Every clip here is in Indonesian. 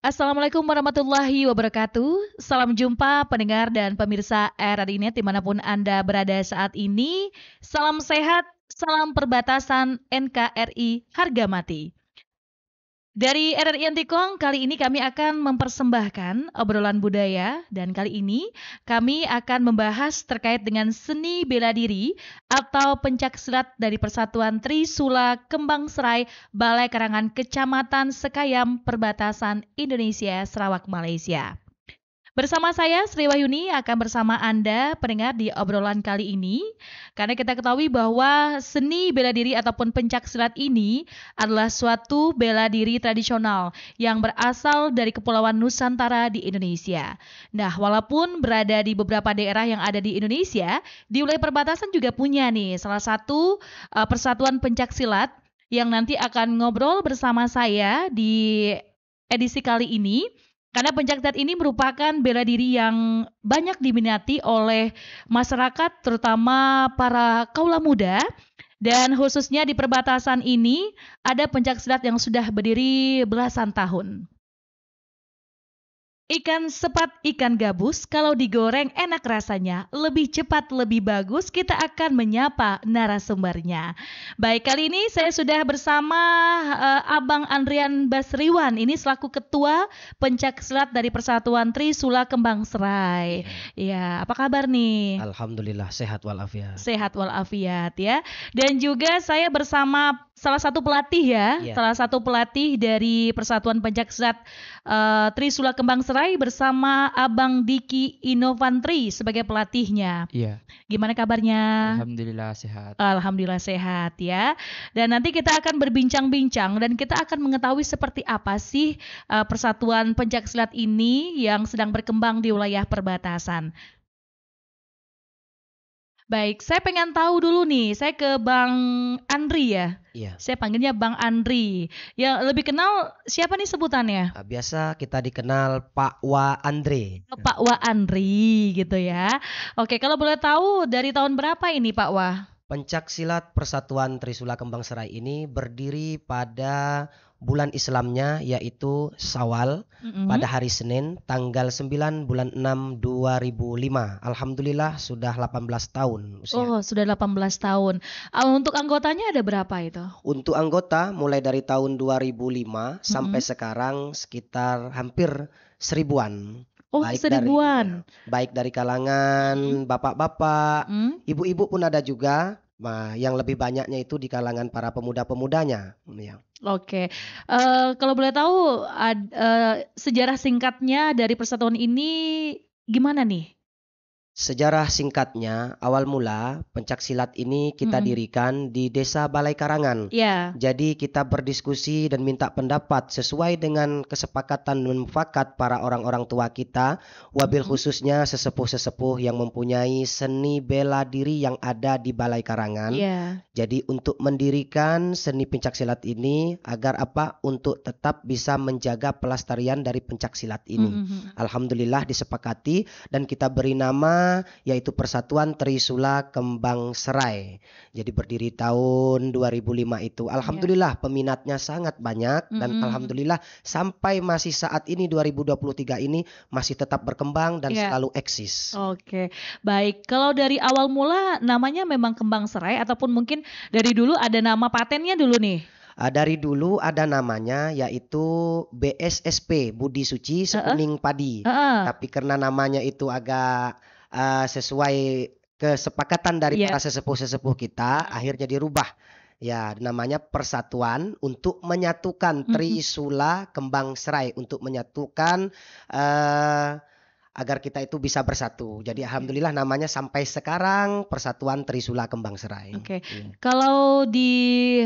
Assalamualaikum warahmatullahi wabarakatuh. Salam jumpa pendengar dan pemirsa RRI dimanapun Anda berada saat ini. Salam sehat, salam perbatasan NKRI harga mati. Dari RRI Antikong, kali ini kami akan mempersembahkan obrolan budaya dan kali ini kami akan membahas terkait dengan seni bela diri atau pencaksilat dari Persatuan Trisula Kembang Serai Balai Karangan Kecamatan Sekayam Perbatasan Indonesia Sarawak Malaysia. Bersama saya Sri Wahyuni akan bersama Anda pendengar di obrolan kali ini karena kita ketahui bahwa seni bela diri ataupun pencak silat ini adalah suatu bela diri tradisional yang berasal dari Kepulauan Nusantara di Indonesia. Nah, walaupun berada di beberapa daerah yang ada di Indonesia, di wilayah perbatasan juga punya nih salah satu persatuan pencak silat yang nanti akan ngobrol bersama saya di edisi kali ini. Karena pencaksilat ini merupakan bela diri yang banyak diminati oleh masyarakat, terutama para kaula muda. Dan khususnya di perbatasan ini ada pencaksilat yang sudah berdiri belasan tahun. Ikan sepat, ikan gabus, kalau digoreng enak rasanya, lebih cepat, lebih bagus. Kita akan menyapa narasumbernya. Baik, kali ini saya sudah bersama Abang Andrian Basriwan. Ini selaku Ketua Pencaksilat dari Persatuan Trisula Kembang Serai. Ya, apa kabar nih? Alhamdulillah sehat walafiat. Sehat walafiat ya. Dan juga saya bersama salah satu pelatih ya, Iya. salah satu pelatih dari Persatuan Pencaksilat Trisula Kembang Serai bersama Abang Diki Inovantri sebagai pelatihnya. Iya, Gimana kabarnya? alhamdulillah sehat. Alhamdulillah sehat ya. Dan nanti kita akan berbincang-bincang dan kita akan mengetahui seperti apa sih Persatuan Pencaksilat ini yang sedang berkembang di wilayah perbatasan. Baik, saya pengen tahu dulu nih, saya ke Bang Andri ya. Iya. Saya panggilnya Bang Andri. Yang lebih kenal siapa nih sebutannya? Biasa kita dikenal Pak Wa Andre. Pak Wa Andri gitu ya. Oke, kalau boleh tahu dari tahun berapa ini Pak Wa? Pencaksilat Persatuan Trisula Kembang Serai ini berdiri pada bulan Islamnya yaitu Syawal pada hari Senin tanggal 9 bulan 6 2005. Alhamdulillah sudah 18 tahun usia. Oh, sudah 18 tahun. Untuk anggotanya ada berapa itu? Untuk anggota mulai dari tahun 2005 sampai sekarang sekitar hampir 1000-an. Oh, Baik 1000-an. Baik dari kalangan bapak-bapak, ibu-ibu pun ada juga. Nah, yang lebih banyaknya itu di kalangan para pemuda-pemudanya. Ya. Oke, kalau boleh tahu sejarah singkatnya dari persatuan ini gimana nih? Sejarah singkatnya, awal mula pencaksilat ini kita dirikan di Desa Balai Karangan. Ya. Jadi kita berdiskusi dan minta pendapat sesuai dengan kesepakatan dan mufakat para orang-orang tua kita, wabil khususnya sesepuh-sesepuh yang mempunyai seni bela diri yang ada di Balai Karangan. Iya. Jadi untuk mendirikan seni pencaksilat ini agar apa? Untuk tetap bisa menjaga pelestarian dari pencaksilat ini. Alhamdulillah disepakati dan kita beri nama yaitu Persatuan Trisula Kembang Serai. Jadi berdiri tahun 2005 itu. Alhamdulillah peminatnya sangat banyak dan alhamdulillah sampai masih saat ini 2023 ini masih tetap berkembang dan selalu eksis. Oke, baik. Kalau dari awal mula namanya memang Kembang Serai ataupun mungkin dari dulu ada nama patennya dulu nih? Dari dulu ada namanya yaitu BSSP Budi Suci Sekuning Padi. Tapi karena namanya itu agak sesuai kesepakatan dari para sesepuh-sesepuh kita, akhirnya dirubah. Ya, namanya Persatuan untuk menyatukan Trisula Kembang Serai, untuk menyatukan agar kita itu bisa bersatu. Jadi alhamdulillah namanya sampai sekarang Persatuan Trisula Kembang Serai. Oke. Kalau di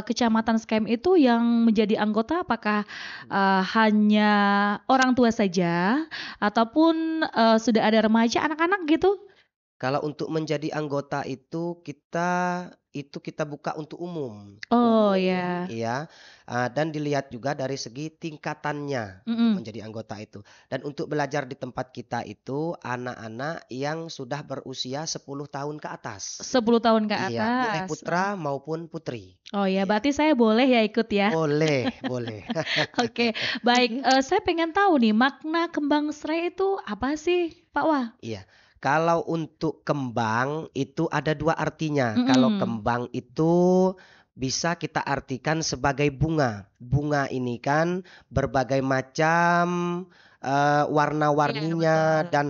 Kecamatan Sekayam itu yang menjadi anggota apakah hanya orang tua saja ataupun sudah ada remaja, anak-anak gitu? Kalau untuk menjadi anggota itu kita buka untuk umum. Oh Umum, ya. iya, dan dilihat juga dari segi tingkatannya untuk Mhm. menjadi anggota itu. Dan untuk belajar di tempat kita itu anak-anak yang sudah berusia 10 tahun ke atas. 10 tahun ke Iya, boleh atas. putra maupun putri. Oh ya, Iya. berarti saya boleh ya ikut ya? Boleh boleh. Oke, baik, saya pengen tahu nih makna kembang serai itu apa sih, Pak Wah? Iya, kalau untuk kembang itu ada 2 artinya. Kalau Mhm. kembang itu bisa kita artikan sebagai bunga. Bunga ini kan berbagai macam, Iya betul. warna-warninya dan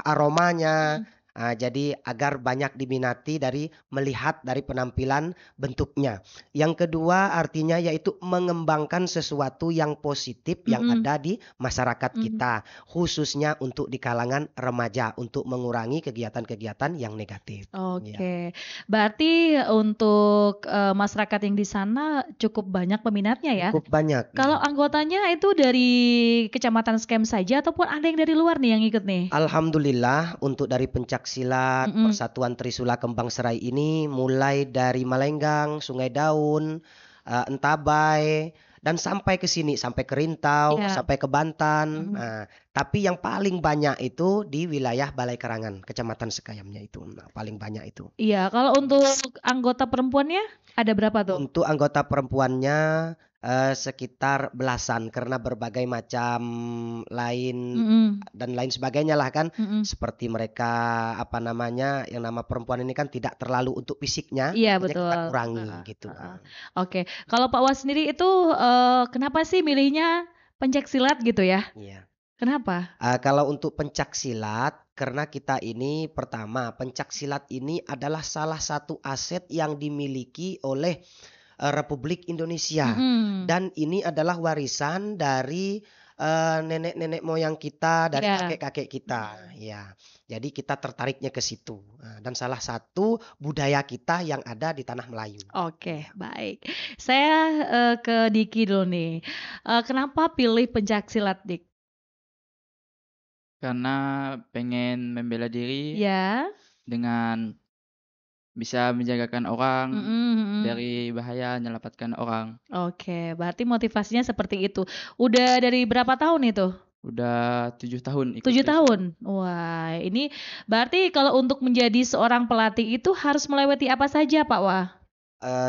aromanya. Mhm. Jadi agar banyak diminati dari melihat dari penampilan bentuknya. Yang kedua artinya yaitu mengembangkan sesuatu yang positif yang Mhm. ada di masyarakat Mhm. kita. Khususnya untuk di kalangan remaja, untuk mengurangi kegiatan-kegiatan yang negatif. Iya, Oke, berarti untuk, masyarakat yang di sana cukup banyak peminatnya ya? cukup banyak. Kalau anggotanya itu dari Kecamatan Skem saja ataupun ada yang dari luar nih yang ikut nih? Alhamdulillah untuk dari pencaksilat Mhm. Persatuan Trisula Kembang Serai ini mulai dari Malenggang, Sungai Daun, Entabai, dan sampai ke sini, sampai ke Rintau, Iya. sampai ke Bantan. Mhm. Tapi yang paling banyak itu di wilayah Balai Karangan, Kecamatan Sekayamnya itu. Nah, paling banyak itu. Iya, kalau untuk anggota perempuannya ada berapa tuh? Untuk anggota perempuannya, sekitar belasan karena berbagai macam lain Mhm. dan lain sebagainya lah kan. Mhm. Seperti mereka, apa namanya, yang nama perempuan ini kan tidak terlalu untuk fisiknya, Iya makanya kita betul, heeh kurangi gitu. heeh. Oke, kalau Pak Was sendiri itu, kenapa sih milihnya pencaksilat gitu ya? Iya. Kenapa? Kalau untuk pencaksilat, karena kita ini pertama, pencaksilat ini adalah salah satu aset yang dimiliki oleh Republik Indonesia Mhm. dan ini adalah warisan dari, nenek-nenek moyang kita, dari Iya. kakek-kakek kita, Mhm. ya. Jadi kita tertariknya ke situ, dan salah satu budaya kita yang ada di tanah Melayu. Oke, Iya. baik. Saya, ke Diki dulu nih, kenapa pilih pencaksilat, Dik? Karena pengen membela diri Ya? dengan bisa menjagakan orang Mhm mhm. dari bahaya, menyelamatkan orang. Oke, berarti motivasinya seperti itu. Udah dari berapa tahun itu? Udah 7 tahun ikut 7 Trisula. tahun? Wah, ini berarti kalau untuk menjadi seorang pelatih itu harus melewati apa saja, Pak Wah?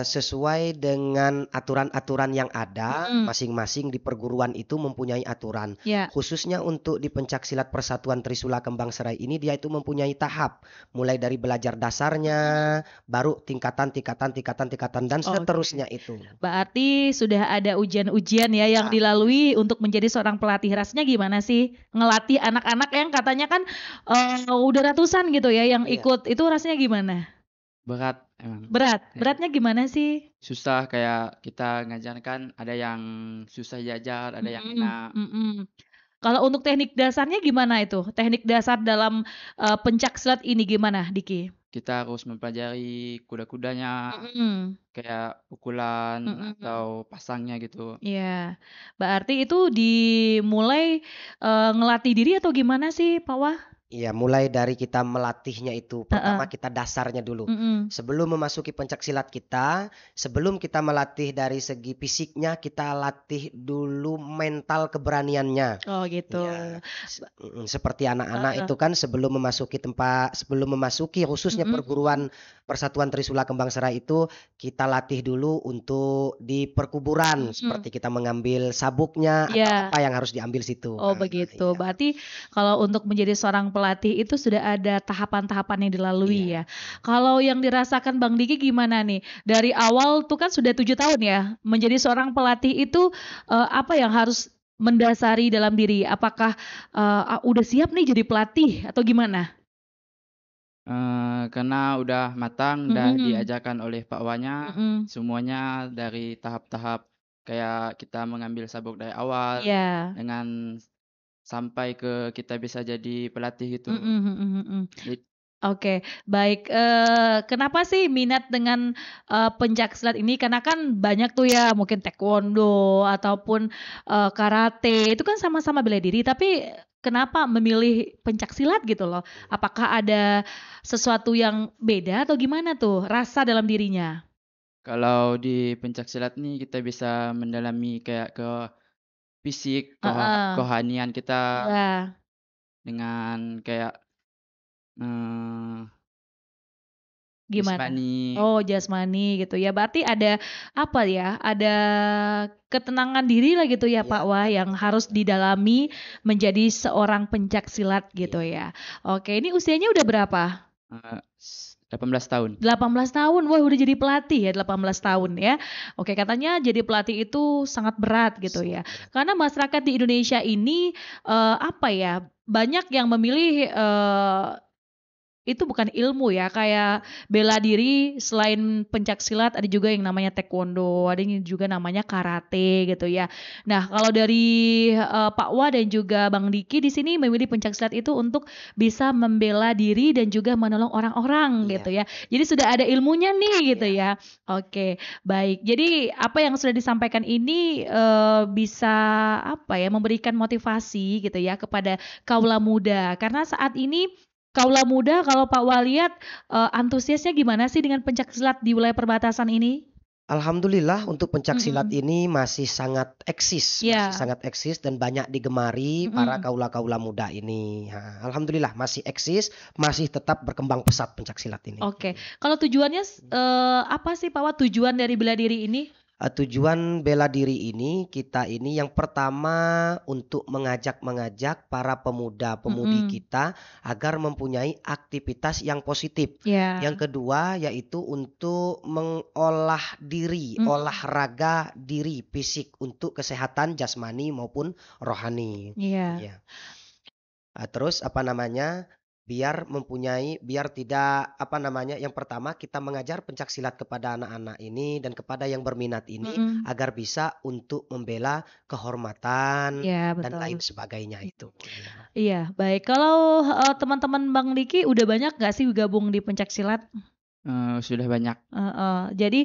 Sesuai dengan aturan-aturan yang ada, Mhm. masing-masing di perguruan itu mempunyai aturan. Ya. Khususnya untuk di pencaksilat Persatuan Trisula Kembang Serai ini dia itu mempunyai tahap, mulai dari belajar dasarnya, Mhm. baru tingkatan tingkatan tingkatan tingkatan dan Oke. seterusnya itu. Berarti sudah ada ujian-ujian ya yang Ya, dilalui untuk menjadi seorang pelatih. Rasanya gimana sih ngelatih anak-anak yang katanya kan, udah ratusan gitu ya yang iya. ikut, itu rasanya gimana? Berat emang. Berat? Kayak Beratnya gimana sih? susah kayak kita ngajarkan ada yang susah diajar, ada yang Mhm enak. mhm. Kalau untuk teknik dasarnya gimana itu? Teknik dasar dalam, pencaksilat ini gimana, Diki? Kita harus mempelajari kuda-kudanya, Mhm kayak pukulan mhm. atau pasangnya gitu. Iya. Berarti itu dimulai, ngelatih diri atau gimana sih, Pak Wah? Iya, mulai dari kita melatihnya itu, Heeh. pertama kita dasarnya dulu. Mhm. Sebelum memasuki pencaksilat kita, sebelum kita melatih dari segi fisiknya, kita latih dulu mental keberaniannya. Oh gitu. Ya, seperti anak-anak Heeh. itu kan sebelum memasuki khususnya Mhm mhm. perguruan Persatuan Trisula Kembang Serai itu, kita latih dulu untuk di perkuburan, Mhm. seperti kita mengambil sabuknya atau Iya. apa yang harus diambil situ. Oh begitu. Iya, Berarti kalau untuk menjadi seorang pelatih itu sudah ada tahapan-tahapan yang dilalui ya. iya. Kalau yang dirasakan Bang Diki gimana nih? Dari awal tuh kan sudah 7 tahun ya, menjadi seorang pelatih itu, apa yang harus mendasari dalam diri? Apakah, udah siap nih jadi pelatih atau gimana? Karena udah matang, udah Mhm, diajarkan oleh Pak Wanya, mhm. semuanya dari tahap-tahap kayak kita mengambil sabuk dari awal, Iya. dengan sampai ke kita bisa jadi pelatih gitu. Mhm mhm mhm. Oke, baik. Kenapa sih minat dengan pencaksilat ini? Karena kan banyak tuh ya, mungkin taekwondo ataupun karate itu kan sama-sama bela diri, tapi kenapa memilih pencaksilat gitu loh? Apakah ada sesuatu yang beda atau gimana tuh rasa dalam dirinya? Kalau di pencaksilat nih kita bisa mendalami kayak ke fisik, Heeh, kerohanian kita iya. dengan kayak Gimana? jasmani. Oh, jasmani gitu ya. Berarti ada apa ya? Ada ketenangan diri lah gitu ya, Ya, Pak Wah, yang harus didalami menjadi seorang pencak silat gitu iya. ya. Oke, ini usianya udah berapa? 18 tahun. 18 tahun. Wah, udah jadi pelatih ya 18 tahun ya. Oke, katanya jadi pelatih itu sangat berat gitu ya. Sangat berat. Karena masyarakat di Indonesia ini apa ya? Banyak yang memilih itu bukan ilmu ya, kayak bela diri selain pencaksilat ada juga yang namanya taekwondo, ada yang juga namanya karate gitu ya. Nah, kalau dari Pak Wa dan juga Bang Diki di sini memilih pencaksilat itu untuk bisa membela diri dan juga menolong orang-orang Iya, gitu ya. Jadi sudah ada ilmunya nih gitu iya. ya. Oke, baik. Jadi apa yang sudah disampaikan ini bisa apa ya, memberikan motivasi gitu ya kepada kaula muda. Karena saat ini kaula muda kalau Pak Waliat antusiasnya gimana sih dengan pencaksilat di wilayah perbatasan ini? Alhamdulillah untuk pencaksilat Mhm. ini masih Iya. sangat eksis dan banyak digemari para Mhm. kaula-kaula muda ini. Alhamdulillah masih eksis, masih tetap berkembang pesat pencaksilat ini. Oke. Kalau tujuannya apa sih Pak Wa tujuan dari bela diri ini? Tujuan bela diri ini, kita ini yang pertama untuk mengajak para pemuda-pemudi Mhm. kita agar mempunyai aktivitas yang positif. Ya. Yang kedua yaitu untuk mengolah diri, Mhm. olahraga diri fisik untuk kesehatan jasmani maupun rohani. Iya. Iya. Terus apa namanya, biar tidak apa namanya, yang pertama kita mengajar pencaksilat kepada anak-anak ini dan kepada yang berminat ini Mhm. agar bisa untuk membela kehormatan Iya, dan lain betul. sebagainya Mhm. itu, iya. Iya, baik. Kalau teman-teman Bang Diki udah banyak nggak sih gabung di pencaksilat? Sudah banyak. Heeh. Jadi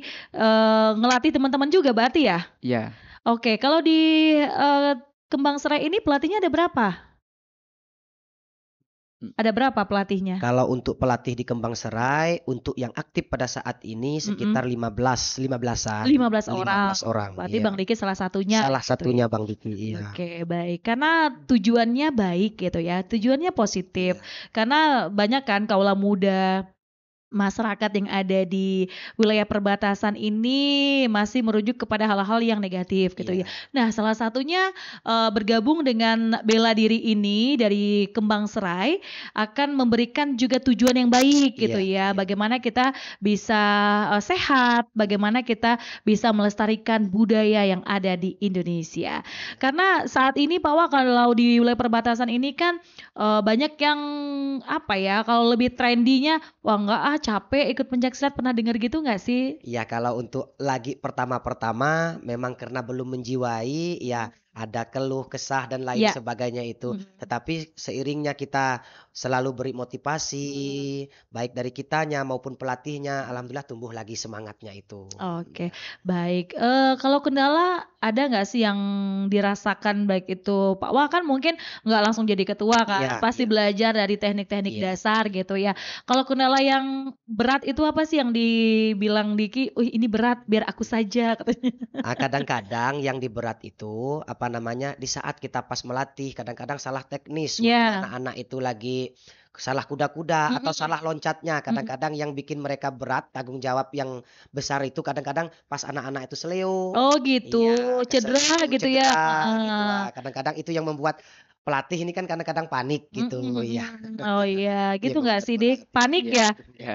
ngelatih teman-teman juga berarti ya? Iya. Oke, kalau di Kembang Serai ini pelatihnya ada berapa? m Ada berapa pelatihnya? Kalau untuk pelatih di Kembang Serai, untuk yang aktif pada saat ini Mhm. sekitar 15-an, 15 orang. 15 orang, Berarti iya. Bang Diki salah satunya Salah gitu ya. satunya Bang Diki, iya. Oke, baik. Karena tujuannya baik gitu ya. Tujuannya positif. Iya, Karena banyak kan kaula muda masyarakat yang ada di wilayah perbatasan ini masih merujuk kepada hal-hal yang negatif gitu ya. iya, Nah, salah satunya bergabung dengan bela diri ini dari Kembang Serai akan memberikan juga tujuan yang baik gitu iya, ya. iya, Bagaimana kita bisa sehat, bagaimana kita bisa melestarikan budaya yang ada di Indonesia. iya. Karena saat ini Pak Wak kalau di wilayah perbatasan ini kan banyak yang apa ya, kalau lebih trendinya, "Wah enggak ah capek ikut pencaksilat." Pernah dengar gitu nggak sih? Iya, kalau untuk lagi pertama-pertama memang karena belum menjiwai, ya ada keluh kesah dan lain Iya. sebagainya itu. Mhm. Tetapi seiringnya kita selalu beri motivasi, Mhm. baik dari kitanya maupun pelatihnya, alhamdulillah tumbuh lagi semangatnya itu. Oke, Iya, baik. Kalau kendala ada nggak sih yang dirasakan baik itu Pak Wah kan mungkin nggak langsung jadi ketua kan, iya, pasti iya, belajar dari teknik-teknik iya, dasar gitu ya. iya. Kalau kendala yang berat itu apa sih yang dibilang Diki, "Wih ini berat, biar aku saja," katanya. Kadang-kadang yang diberat itu, apa namanya, di saat kita pas melatih, kadang-kadang salah teknis, waktu Iya. anak-anak itu lagi salah kuda-kuda atau Mhm. salah loncatnya, Mhm. kadang-kadang yang bikin mereka berat, tanggung jawab yang besar itu kadang-kadang pas anak-anak itu seleo, Oh gitu, iya, cedera keseleo, gitu ya? cedera, gitu. Heeh. Kadang-kadang itu yang membuat pelatih ini kan kadang-kadang panik Mhm gitu, iya. mhm. Oh iya, Iya gitu nggak membuat sih Dik? pelatih, Panik Iya. ya? Iya.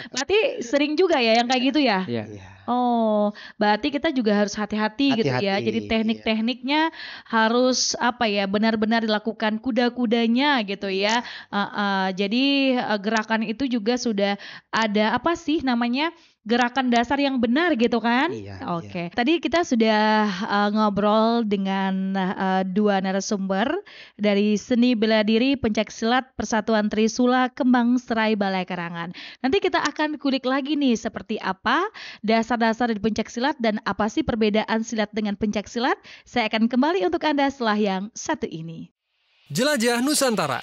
Berarti sering juga ya yang kayak gitu ya? Iya. iya. Oh, berarti kita juga harus hati-hati gitu ya. Hati-hati, Jadi iya, teknik-tekniknya harus apa ya, benar-benar dilakukan kuda-kudanya gitu iya, ya. Heeh. Jadi gerakan itu juga sudah ada apa sih namanya? gerakan dasar yang benar gitu kan? Iya, Oke. Tadi kita sudah ngobrol dengan dua narasumber dari Seni Bela Diri Pencaksilat Persatuan Trisula Kembang Serai Balai Karangan. Nanti kita akan kulik lagi nih seperti apa dasar-dasar dari pencaksilat dan apa sih perbedaan silat dengan pencaksilat. Saya akan kembali untuk Anda setelah yang satu ini. Jelajah Nusantara.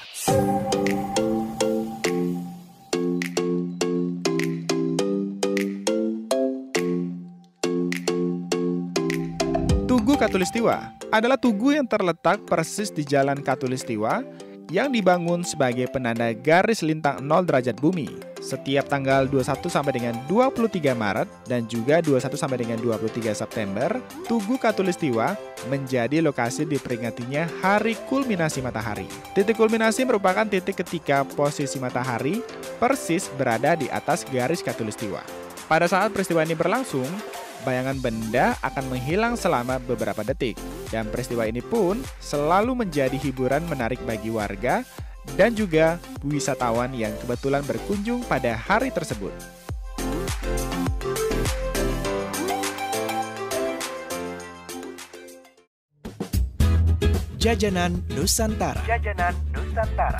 Tugu Katulistiwa adalah tugu yang terletak persis di Jalan Katulistiwa yang dibangun sebagai penanda garis lintang 0 derajat bumi. Setiap tanggal 21 sampai dengan 23 Maret dan juga 21 sampai dengan 23 September, Tugu Katulistiwa menjadi lokasi diperingatinya Hari Kulminasi Matahari. Titik kulminasi merupakan titik ketika posisi matahari persis berada di atas garis Katulistiwa. Pada saat peristiwa ini berlangsung, bayangan benda akan menghilang selama beberapa detik. Dan peristiwa ini pun selalu menjadi hiburan menarik bagi warga dan juga wisatawan yang kebetulan berkunjung pada hari tersebut. Jajanan Nusantara. Jajanan Nusantara.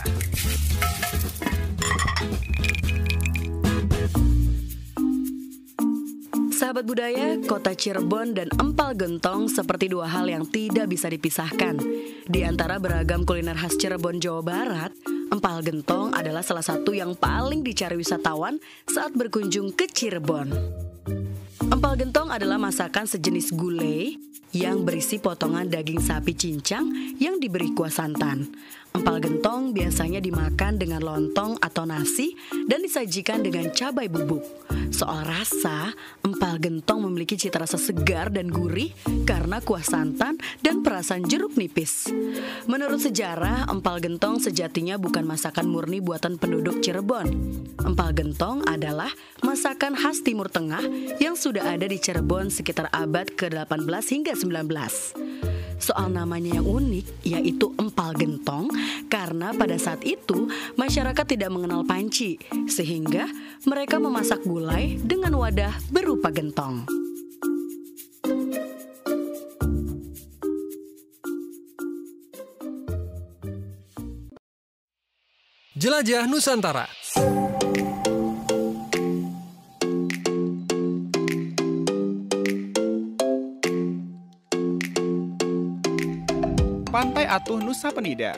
Sahabat budaya, kota Cirebon dan empal gentong seperti dua hal yang tidak bisa dipisahkan. Di antara beragam kuliner khas Cirebon, Jawa Barat, empal gentong adalah salah satu yang paling dicari wisatawan saat berkunjung ke Cirebon. Empal gentong adalah masakan sejenis gulai yang berisi potongan daging sapi cincang yang diberi kuah santan. Empal gentong biasanya dimakan dengan lontong atau nasi dan disajikan dengan cabai bubuk. Soal rasa, empal gentong memiliki cita rasa segar dan gurih karena kuah santan dan perasan jeruk nipis. Menurut sejarah, empal gentong sejatinya bukan masakan murni buatan penduduk Cirebon. Empal gentong adalah masakan khas Timur Tengah yang sudah ada di Cirebon sekitar abad ke-18 hingga 19. Soal namanya yang unik, yaitu empal gentong, karena pada saat itu masyarakat tidak mengenal panci, sehingga mereka memasak gulai dengan wadah berupa gentong. Jelajah Nusantara. Pantai Atuh Nusa Penida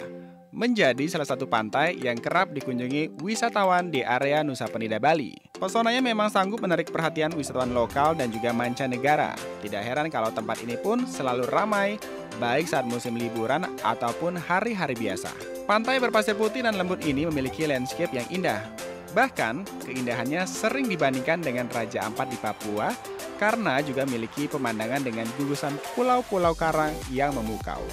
menjadi salah satu pantai yang kerap dikunjungi wisatawan di area Nusa Penida, Bali. Pesonanya memang sanggup menarik perhatian wisatawan lokal dan juga mancanegara. Tidak heran kalau tempat ini pun selalu ramai, baik saat musim liburan ataupun hari-hari biasa. Pantai berpasir putih dan lembut ini memiliki landscape yang indah. Bahkan, keindahannya sering dibandingkan dengan Raja Ampat di Papua, karena juga memiliki pemandangan dengan gugusan pulau-pulau karang yang memukau.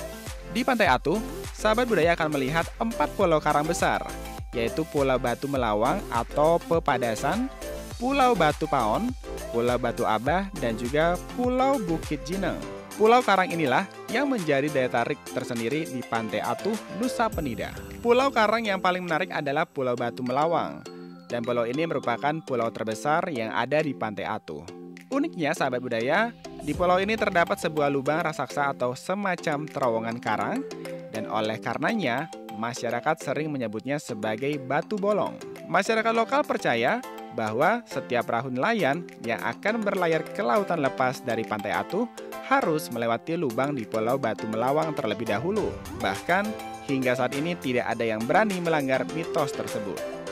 Di Pantai Atuh, sahabat budaya akan melihat 4 pulau karang besar, yaitu Pulau Batu Melawang atau Pepadasan, Pulau Batu Paon, Pulau Batu Abah, dan juga Pulau Bukit Jineng. Pulau karang inilah yang menjadi daya tarik tersendiri di Pantai Atuh, Nusa Penida. Pulau karang yang paling menarik adalah Pulau Batu Melawang, dan pulau ini merupakan pulau terbesar yang ada di Pantai Atuh. Uniknya, sahabat budaya, di pulau ini terdapat sebuah lubang raksasa atau semacam terowongan karang, dan oleh karenanya, masyarakat sering menyebutnya sebagai batu bolong. Masyarakat lokal percaya bahwa setiap perahu nelayan yang akan berlayar ke lautan lepas dari Pantai Atuh harus melewati lubang di Pulau Batu Melawang terlebih dahulu. Bahkan, hingga saat ini tidak ada yang berani melanggar mitos tersebut.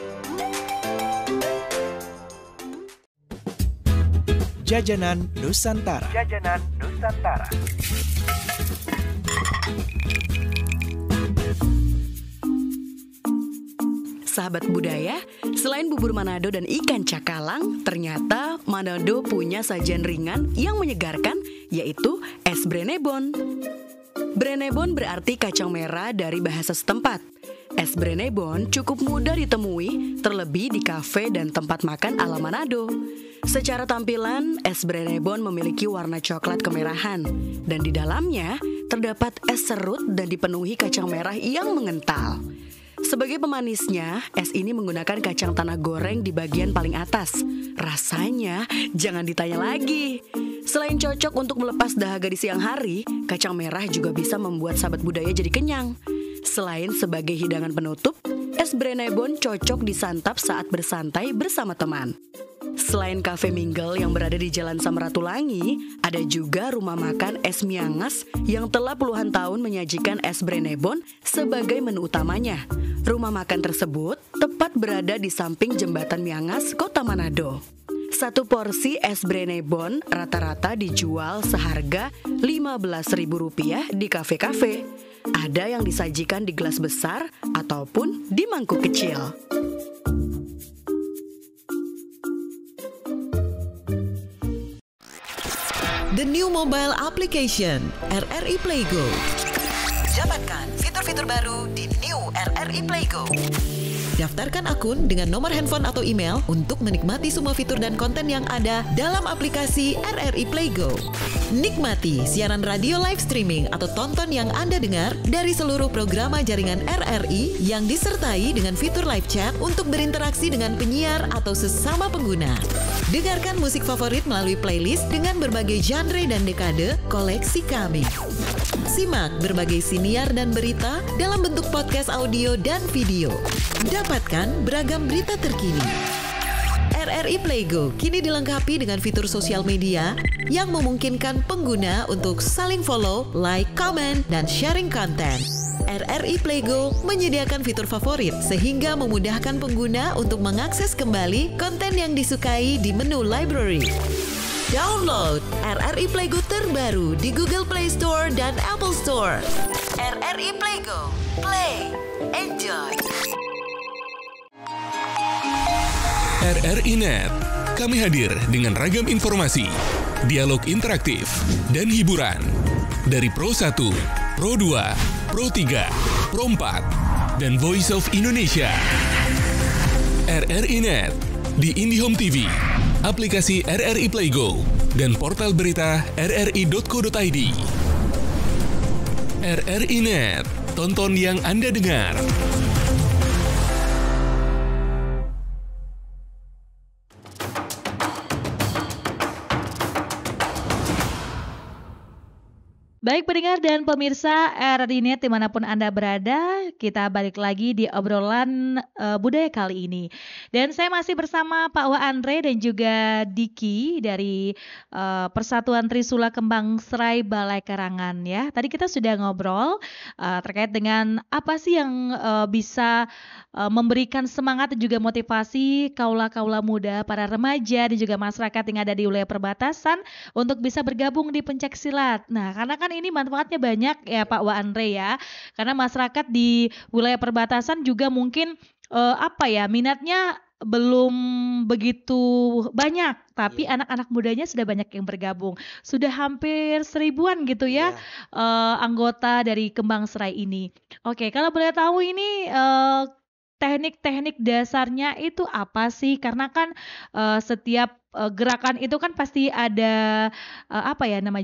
Jajanan Nusantara. Jajanan Nusantara. Sahabat budaya, selain bubur Manado dan ikan cakalang, ternyata Manado punya sajian ringan yang menyegarkan, yaitu es brenebon. Brenebon berarti kacang merah dari bahasa setempat. Es brenebon cukup mudah ditemui, terlebih di kafe dan tempat makan ala Manado. Secara tampilan, es brenebon memiliki warna coklat kemerahan, dan di dalamnya terdapat es serut dan dipenuhi kacang merah yang mengental. Sebagai pemanisnya, es ini menggunakan kacang tanah goreng di bagian paling atas. Rasanya jangan ditanya lagi. Selain cocok untuk melepas dahaga di siang hari, kacang merah juga bisa membuat sahabat budaya jadi kenyang. Selain sebagai hidangan penutup, es Brenebon cocok disantap saat bersantai bersama teman. Selain Cafe Mingle yang berada di Jalan Samratulangi, ada juga rumah makan es Miangas yang telah puluhan tahun menyajikan es Brenebon sebagai menu utamanya. Rumah makan tersebut tepat berada di samping Jembatan Miangas, Kota Manado. Satu porsi es Brenebon rata-rata dijual seharga Rp15.000 di kafe-kafe. Ada yang disajikan di gelas besar ataupun di mangkuk kecil. The new mobile application RRI Playgo. Dapatkan fitur-fitur baru di new RRI Playgo. Daftarkan akun dengan nomor handphone atau email untuk menikmati semua fitur dan konten yang ada dalam aplikasi RRI Playgo. Nikmati siaran radio live streaming atau tonton yang Anda dengar dari seluruh programa jaringan RRI yang disertai dengan fitur live chat untuk berinteraksi dengan penyiar atau sesama pengguna. Dengarkan musik favorit melalui playlist dengan berbagai genre dan dekade koleksi kami. Simak berbagai siniar dan berita dalam bentuk podcast audio dan video. Dapatkan beragam berita terkini. RRI Playgo kini dilengkapi dengan fitur sosial media yang memungkinkan pengguna untuk saling follow, like, comment, dan sharing konten. RRI Playgo menyediakan fitur favorit sehingga memudahkan pengguna untuk mengakses kembali konten yang disukai di menu library. Download RRI Playgo terbaru di Google Play Store dan Apple Store. RRI Playgo, play, enjoy. RRI Net, kami hadir dengan ragam informasi, dialog interaktif, dan hiburan. Dari Pro 1, Pro 2, Pro 3, Pro 4, dan Voice of Indonesia. RRI Net, di IndiHome TV, aplikasi RRI Playgo, dan portal berita rri.co.id. RRI Net, tonton yang Anda dengar. Baik pendengar dan pemirsa RRI Net dimanapun Anda berada, kita balik lagi di obrolan budaya kali ini. Dan saya masih bersama Pak Wa Andre dan juga Diki dari Persatuan Trisula Kembang Serai Balai Karangan ya. Tadi kita sudah ngobrol terkait dengan apa sih yang bisa memberikan semangat dan juga motivasi kaula-kaula muda, para remaja dan juga masyarakat yang ada di wilayah perbatasan untuk bisa bergabung di pencaksilat. Nah, karena kan ini manfaatnya banyak ya Pak Wa Andre ya. Karena masyarakat di wilayah perbatasan juga mungkin minatnya belum begitu banyak, tapi anak-anak mudanya sudah banyak yang bergabung. Sudah hampir 1000-an gitu ya anggota dari Kembang Serai ini. Oke, kalau boleh tahu ini teknik-teknik dasarnya itu apa sih? Karena kan setiap gerakan itu kan pasti ada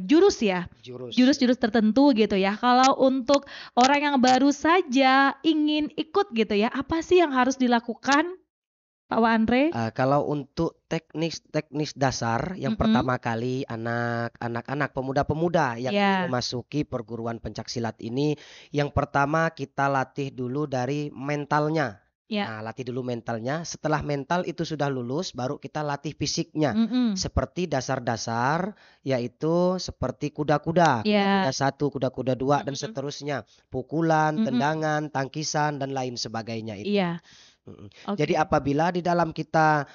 jurus ya, jurus-jurus tertentu gitu ya. Kalau untuk orang yang baru saja ingin ikut gitu ya, apa sih yang harus dilakukan, Pak Wa Andre? Kalau untuk teknis dasar yang pertama kali anak-anak pemuda-pemuda yang memasuki perguruan pencaksilat ini, yang pertama kita latih dulu dari mentalnya. Nah, latih dulu mentalnya. Setelah mental itu sudah lulus, baru kita latih fisiknya. Seperti dasar-dasar, yaitu seperti kuda-kuda, kuda 1, kuda-kuda 2, dan seterusnya. Pukulan, tendangan, tangkisan, dan lain sebagainya itu. Jadi apabila di dalam kita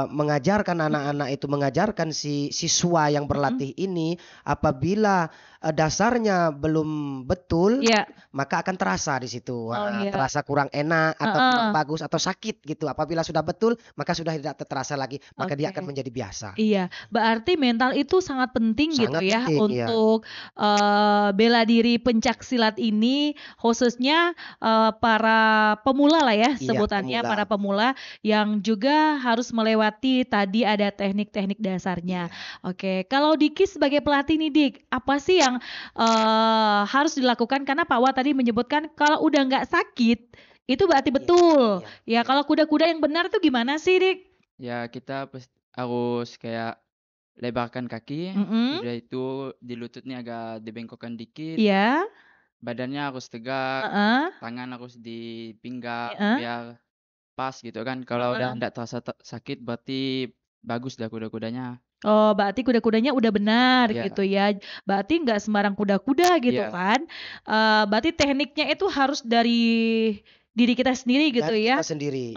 mengajarkan anak-anak itu, mengajarkan si siswa yang berlatih ini, apabila dasarnya belum betul, maka akan terasa di situ, terasa kurang enak atau kurang bagus atau sakit gitu. Apabila sudah betul, maka sudah tidak terasa lagi, maka dia akan menjadi biasa. Iya, berarti mental itu sangat penting gitu ya untuk bela diri pencaksilat ini, khususnya para pemula lah ya sebutannya, para pemula yang juga harus melewati tadi ada teknik-teknik dasarnya. Oke, kalau Diki sebagai pelatih nih Dik, apa sih yang harus dilakukan? Karena Pak Wa tadi menyebutkan kalau udah nggak sakit Itu berarti betul. Iya. Ya, kalau kuda-kuda yang benar tuh gimana sih, Dik? Ya kita harus kayak lebarkan kaki, Mm-mm. udah itu di lututnya agak dibengkokkan dikit, Iya. badannya harus tegak, Heeh. tangan harus di pinggang Heeh. biar pas gitu kan. Kalau udah Heeh. enggak terasa sakit berarti bagus dah kuda-kudanya. Oh, berarti kuda-kudanya udah benar Iya. gitu ya. Berarti nggak sembarang kuda-kuda gitu Iya. kan. Berarti tekniknya itu harus dari diri kita sendiri gitu Dari ya. kita sendiri.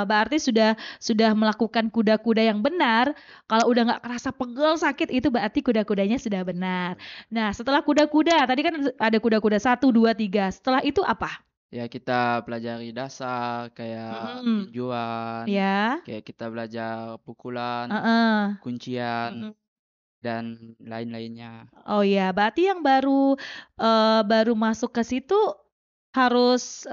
Berarti sudah melakukan kuda-kuda yang benar. Kalau udah nggak kerasa pegel sakit itu berarti kuda-kudanya sudah benar. Nah, setelah kuda-kuda tadi kan ada kuda-kuda 1, 2, 3. Setelah itu apa? Ya kita pelajari dasar kayak tinjuan, Ya. kayak kita belajar pukulan, Heeh. kuncian, dan lain-lainnya. Oh ya, berarti yang baru masuk ke situ harus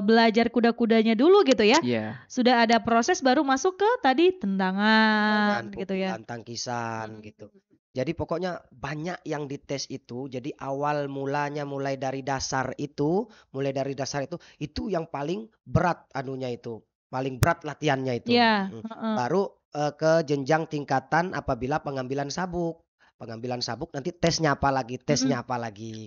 belajar kuda-kudanya dulu gitu ya. Iya. Sudah ada proses baru masuk ke tadi tendangan gitu ya. Pukulan, tangkisan gitu. Jadi pokoknya banyak yang dites itu. Jadi awal mulanya mulai dari dasar itu yang paling berat anunya itu. Paling berat latihannya itu. Iya. Baru ke jenjang tingkatan apabila pengambilan sabuk. Pengambilan sabuk nanti tesnya apa lagi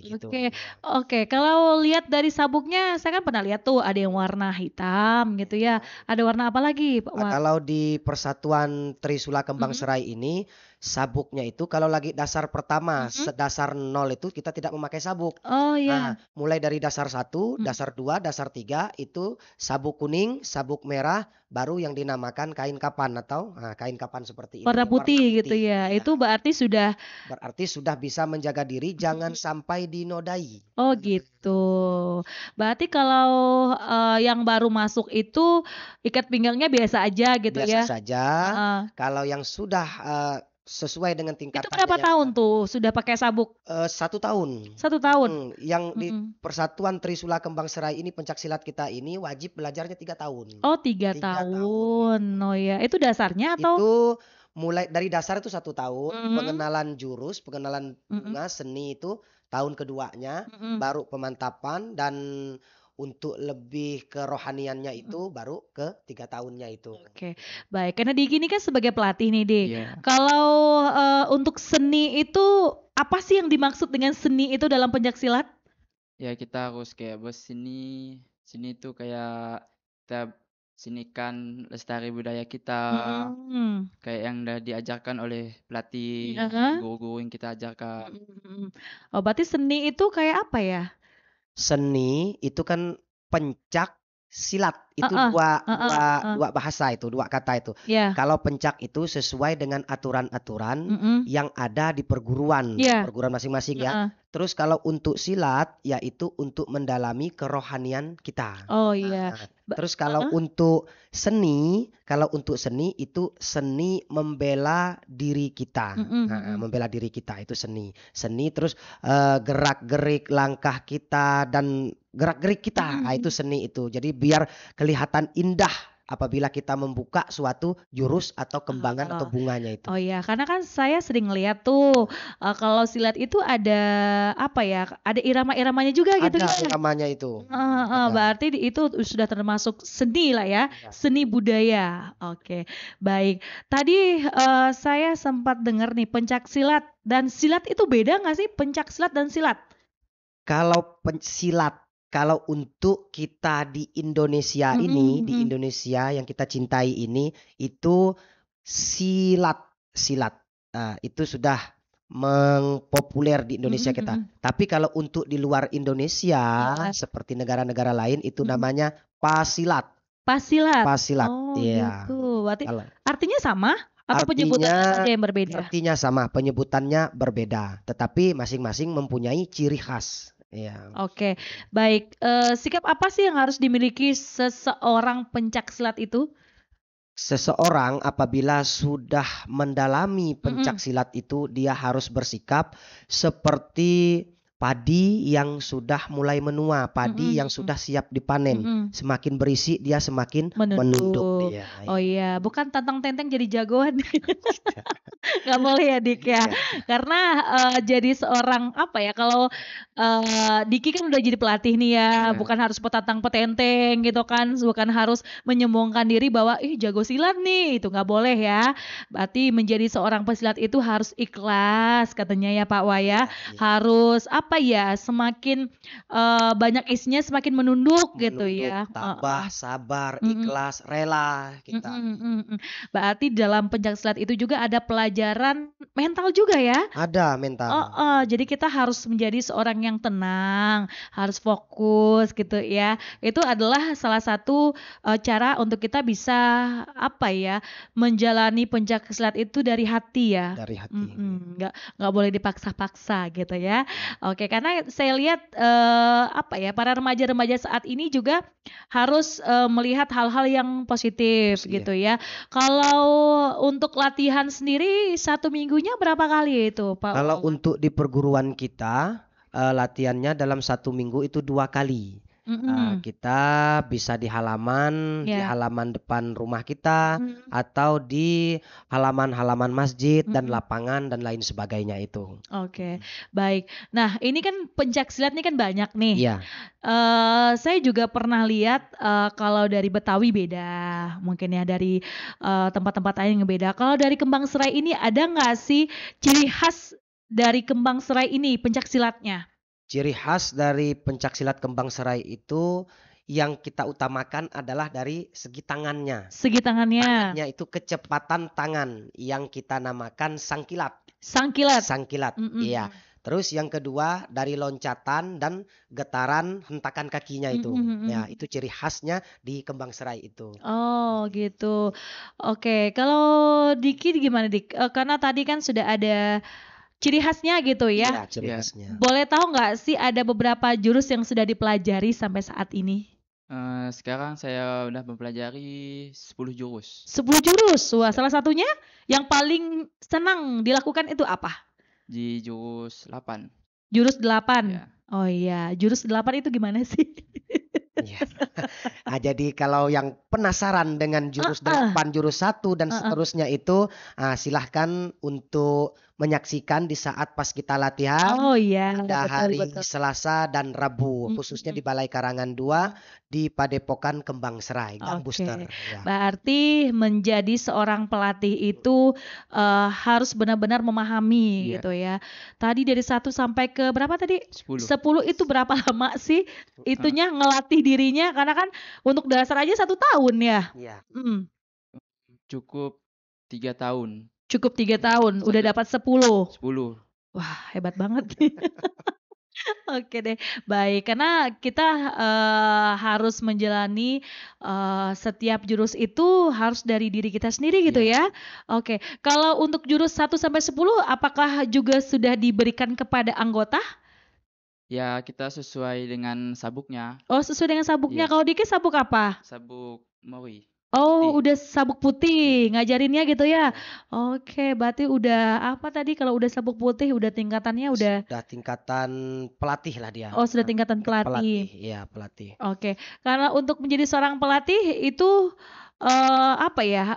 gitu. Oke. Kalau lihat dari sabuknya, saya kan pernah lihat tuh ada yang warna hitam gitu ya. Ada warna apa lagi? Kalau di Persatuan Trisula Kembang Serai ini sabuknya itu kalau lagi dasar pertama, dasar 0 itu kita tidak memakai sabuk. Oh Nah, iya. mulai dari dasar 1, dasar 2, dasar 3 itu sabuk kuning, sabuk merah, baru yang dinamakan kain kapan atau kain kapan seperti ini. Warna putih gitu ya. Itu berarti sudah bisa menjaga diri jangan sampai dinodai. Oh gitu. Berarti kalau yang baru masuk itu ikat pinggangnya biasa aja gitu ya. Biasa saja. Kalau yang sudah sesuai dengan tingkatan. Itu berapa tahun tuh sudah pakai sabuk? 1 tahun. 1 tahun. Yang di Persatuan Trisula Kembang Serai ini pencak silat kita ini wajib belajarnya 3 tahun. Oh 3 tahun. Oh ya, itu dasarnya atau? Itu mulai dari dasar itu 1 tahun, pengenalan jurus, pengenalan bunga seni itu tahun keduanya, baru pemantapan dan untuk lebih ke rohaniannya itu baru ke 3 tahunnya itu. Oke, baik. Karena Diki ini kan sebagai pelatih nih, Dik. Iya. Kalau untuk seni itu apa sih yang dimaksud dengan seni itu dalam pencaksilat? Ya kita harus kayak sini itu kayak kita sinikan lestari budaya kita, kayak yang udah diajarkan oleh pelatih, guru-guru yang kita ajarkan. Oh, berarti seni itu kayak apa ya? Seni itu kan pencak silat itu dua bahasa itu, 2 kata itu. Yeah. Kalau pencak itu sesuai dengan aturan-aturan yang ada di perguruan masing-masing ya. Terus kalau untuk silat yaitu untuk mendalami kerohanian kita. Oh iya. Terus kalau untuk seni itu seni membela diri kita. Membela diri kita itu seni. Seni terus gerak-gerik langkah kita dan gerak-gerik kita. Itu seni itu. Jadi biar kelihatan indah apabila kita membuka suatu jurus atau kembangan atau bunganya itu. Oh iya, karena kan saya sering lihat tuh kalau silat itu ada apa ya? Ada irama-iramanya juga gitu kan. Ada iramanya itu. Berarti itu sudah termasuk seni lah ya. Seni budaya. Oke. Baik. Tadi saya sempat dengar nih pencak silat dan silat itu beda nggak sih pencak silat dan silat? Kalau silat, kalau untuk kita di Indonesia ini, di Indonesia yang kita cintai ini, itu silat. Itu sudah mengpopuler di Indonesia kita. Tapi kalau untuk di luar Indonesia, seperti negara-negara lain, itu namanya pasilat. Pasilat. Oh iya. Gitu. Berarti artinya sama? Atau penyebutannya saja yang berbeda? Artinya sama, penyebutannya berbeda. Tetapi masing-masing mempunyai ciri khas. Ya. Oke, baik. Sikap apa sih yang harus dimiliki seseorang pencak silat itu? Seseorang apabila sudah mendalami pencak silat itu dia harus bersikap seperti padi yang sudah mulai menua, padi yang sudah siap dipanen. Semakin berisi dia semakin menunduk dia. Oh iya, bukan tantang-tenteng jadi jagoan. Nggak boleh ya Dik ya. Karena jadi seorang apa ya, kalau Diki kan udah jadi pelatih nih ya, bukan harus petantang petenteng gitu kan, bukan harus menyombongkan diri bahwa jago silat nih, itu nggak boleh ya. Berarti menjadi seorang pesilat itu harus ikhlas katanya ya Pak Waya. Harus apa ya, semakin banyak isinya semakin menunduk gitu ya. Tabah, sabar, ikhlas, rela kita. Berarti dalam pencaksilat itu juga ada pelajaran mental juga ya? Ada mental. Jadi kita harus menjadi seorang yang tenang, harus fokus gitu ya. Itu adalah salah satu cara untuk kita bisa apa ya, menjalani pencaksilat itu dari hati ya. Dari hati. Nggak boleh dipaksa-paksa gitu ya. Oke, karena saya lihat apa ya, para remaja-remaja saat ini juga harus melihat hal-hal yang positif gitu ya. Kalau untuk latihan sendiri 1 minggunya berapa kali itu Pak? Kalau untuk di perguruan kita latihannya dalam 1 minggu itu 2 kali. Kita bisa di halaman depan rumah kita atau di halaman-halaman masjid dan lapangan dan lain sebagainya itu. Oke, baik. Nah ini kan pencaksilat ini kan banyak nih. Iya. Saya juga pernah lihat kalau dari Betawi beda, mungkin ya dari tempat-tempat lain yang beda. Kalau dari Kembang Serai ini ada nggak sih ciri khas dari Kembang Serai ini pencaksilatnya? Ciri khas dari pencaksilat Kembang Serai itu yang kita utamakan adalah dari segi tangannya. Segi tangannya. Tangannya itu kecepatan tangan yang kita namakan sangkilat. Sangkilat. Sangkilat, iya. Terus yang kedua dari loncatan dan getaran hentakan kakinya itu. Ya, itu ciri khasnya di Kembang Serai itu. Oh gitu. Oke, kalau Diki gimana Dik? Karena tadi kan sudah ada ciri khasnya gitu ya. Iya, ciri khasnya. Boleh tahu nggak sih ada beberapa jurus yang sudah dipelajari sampai saat ini? Sekarang saya udah mempelajari 10 jurus. 10 jurus? Wah, salah satunya yang paling senang dilakukan itu apa? Di jurus 8. Jurus 8? Ya. Oh iya, jurus 8 itu gimana sih? Jadi kalau yang penasaran dengan jurus 8, jurus 1 dan seterusnya itu silahkan untuk menyaksikan di saat pas kita latihan. Oh iya, ada hari Selasa dan Rabu, khususnya di Balai Karangan 2 di Padepokan Kembang Serai, Gang Booster. Ya. Berarti menjadi seorang pelatih itu harus benar-benar memahami gitu ya. Tadi dari 1 sampai ke berapa tadi? 10 itu berapa lama sih itunya ngelatih dirinya? Karena kan untuk dasar aja 1 tahun ya. Iya. Cukup 3 tahun. Cukup 3 tahun, udah dapat 10. 10. Wah, hebat banget nih. Oke deh, baik. Karena kita harus menjalani setiap jurus itu harus dari diri kita sendiri gitu ya. Oke, kalau untuk jurus 1 sampai 10, apakah juga sudah diberikan kepada anggota? Ya, kita sesuai dengan sabuknya. Oh, sesuai dengan sabuknya. Kalau Diki sabuk apa? Sabuk Mori. Oh, udah sabuk putih ngajarinnya gitu ya. Oke, berarti udah apa tadi kalau udah sabuk putih udah tingkatannya udah tingkatan pelatih lah dia. Oh, sudah tingkatan pelatih. Iya, pelatih. Oke. Karena untuk menjadi seorang pelatih itu apa ya?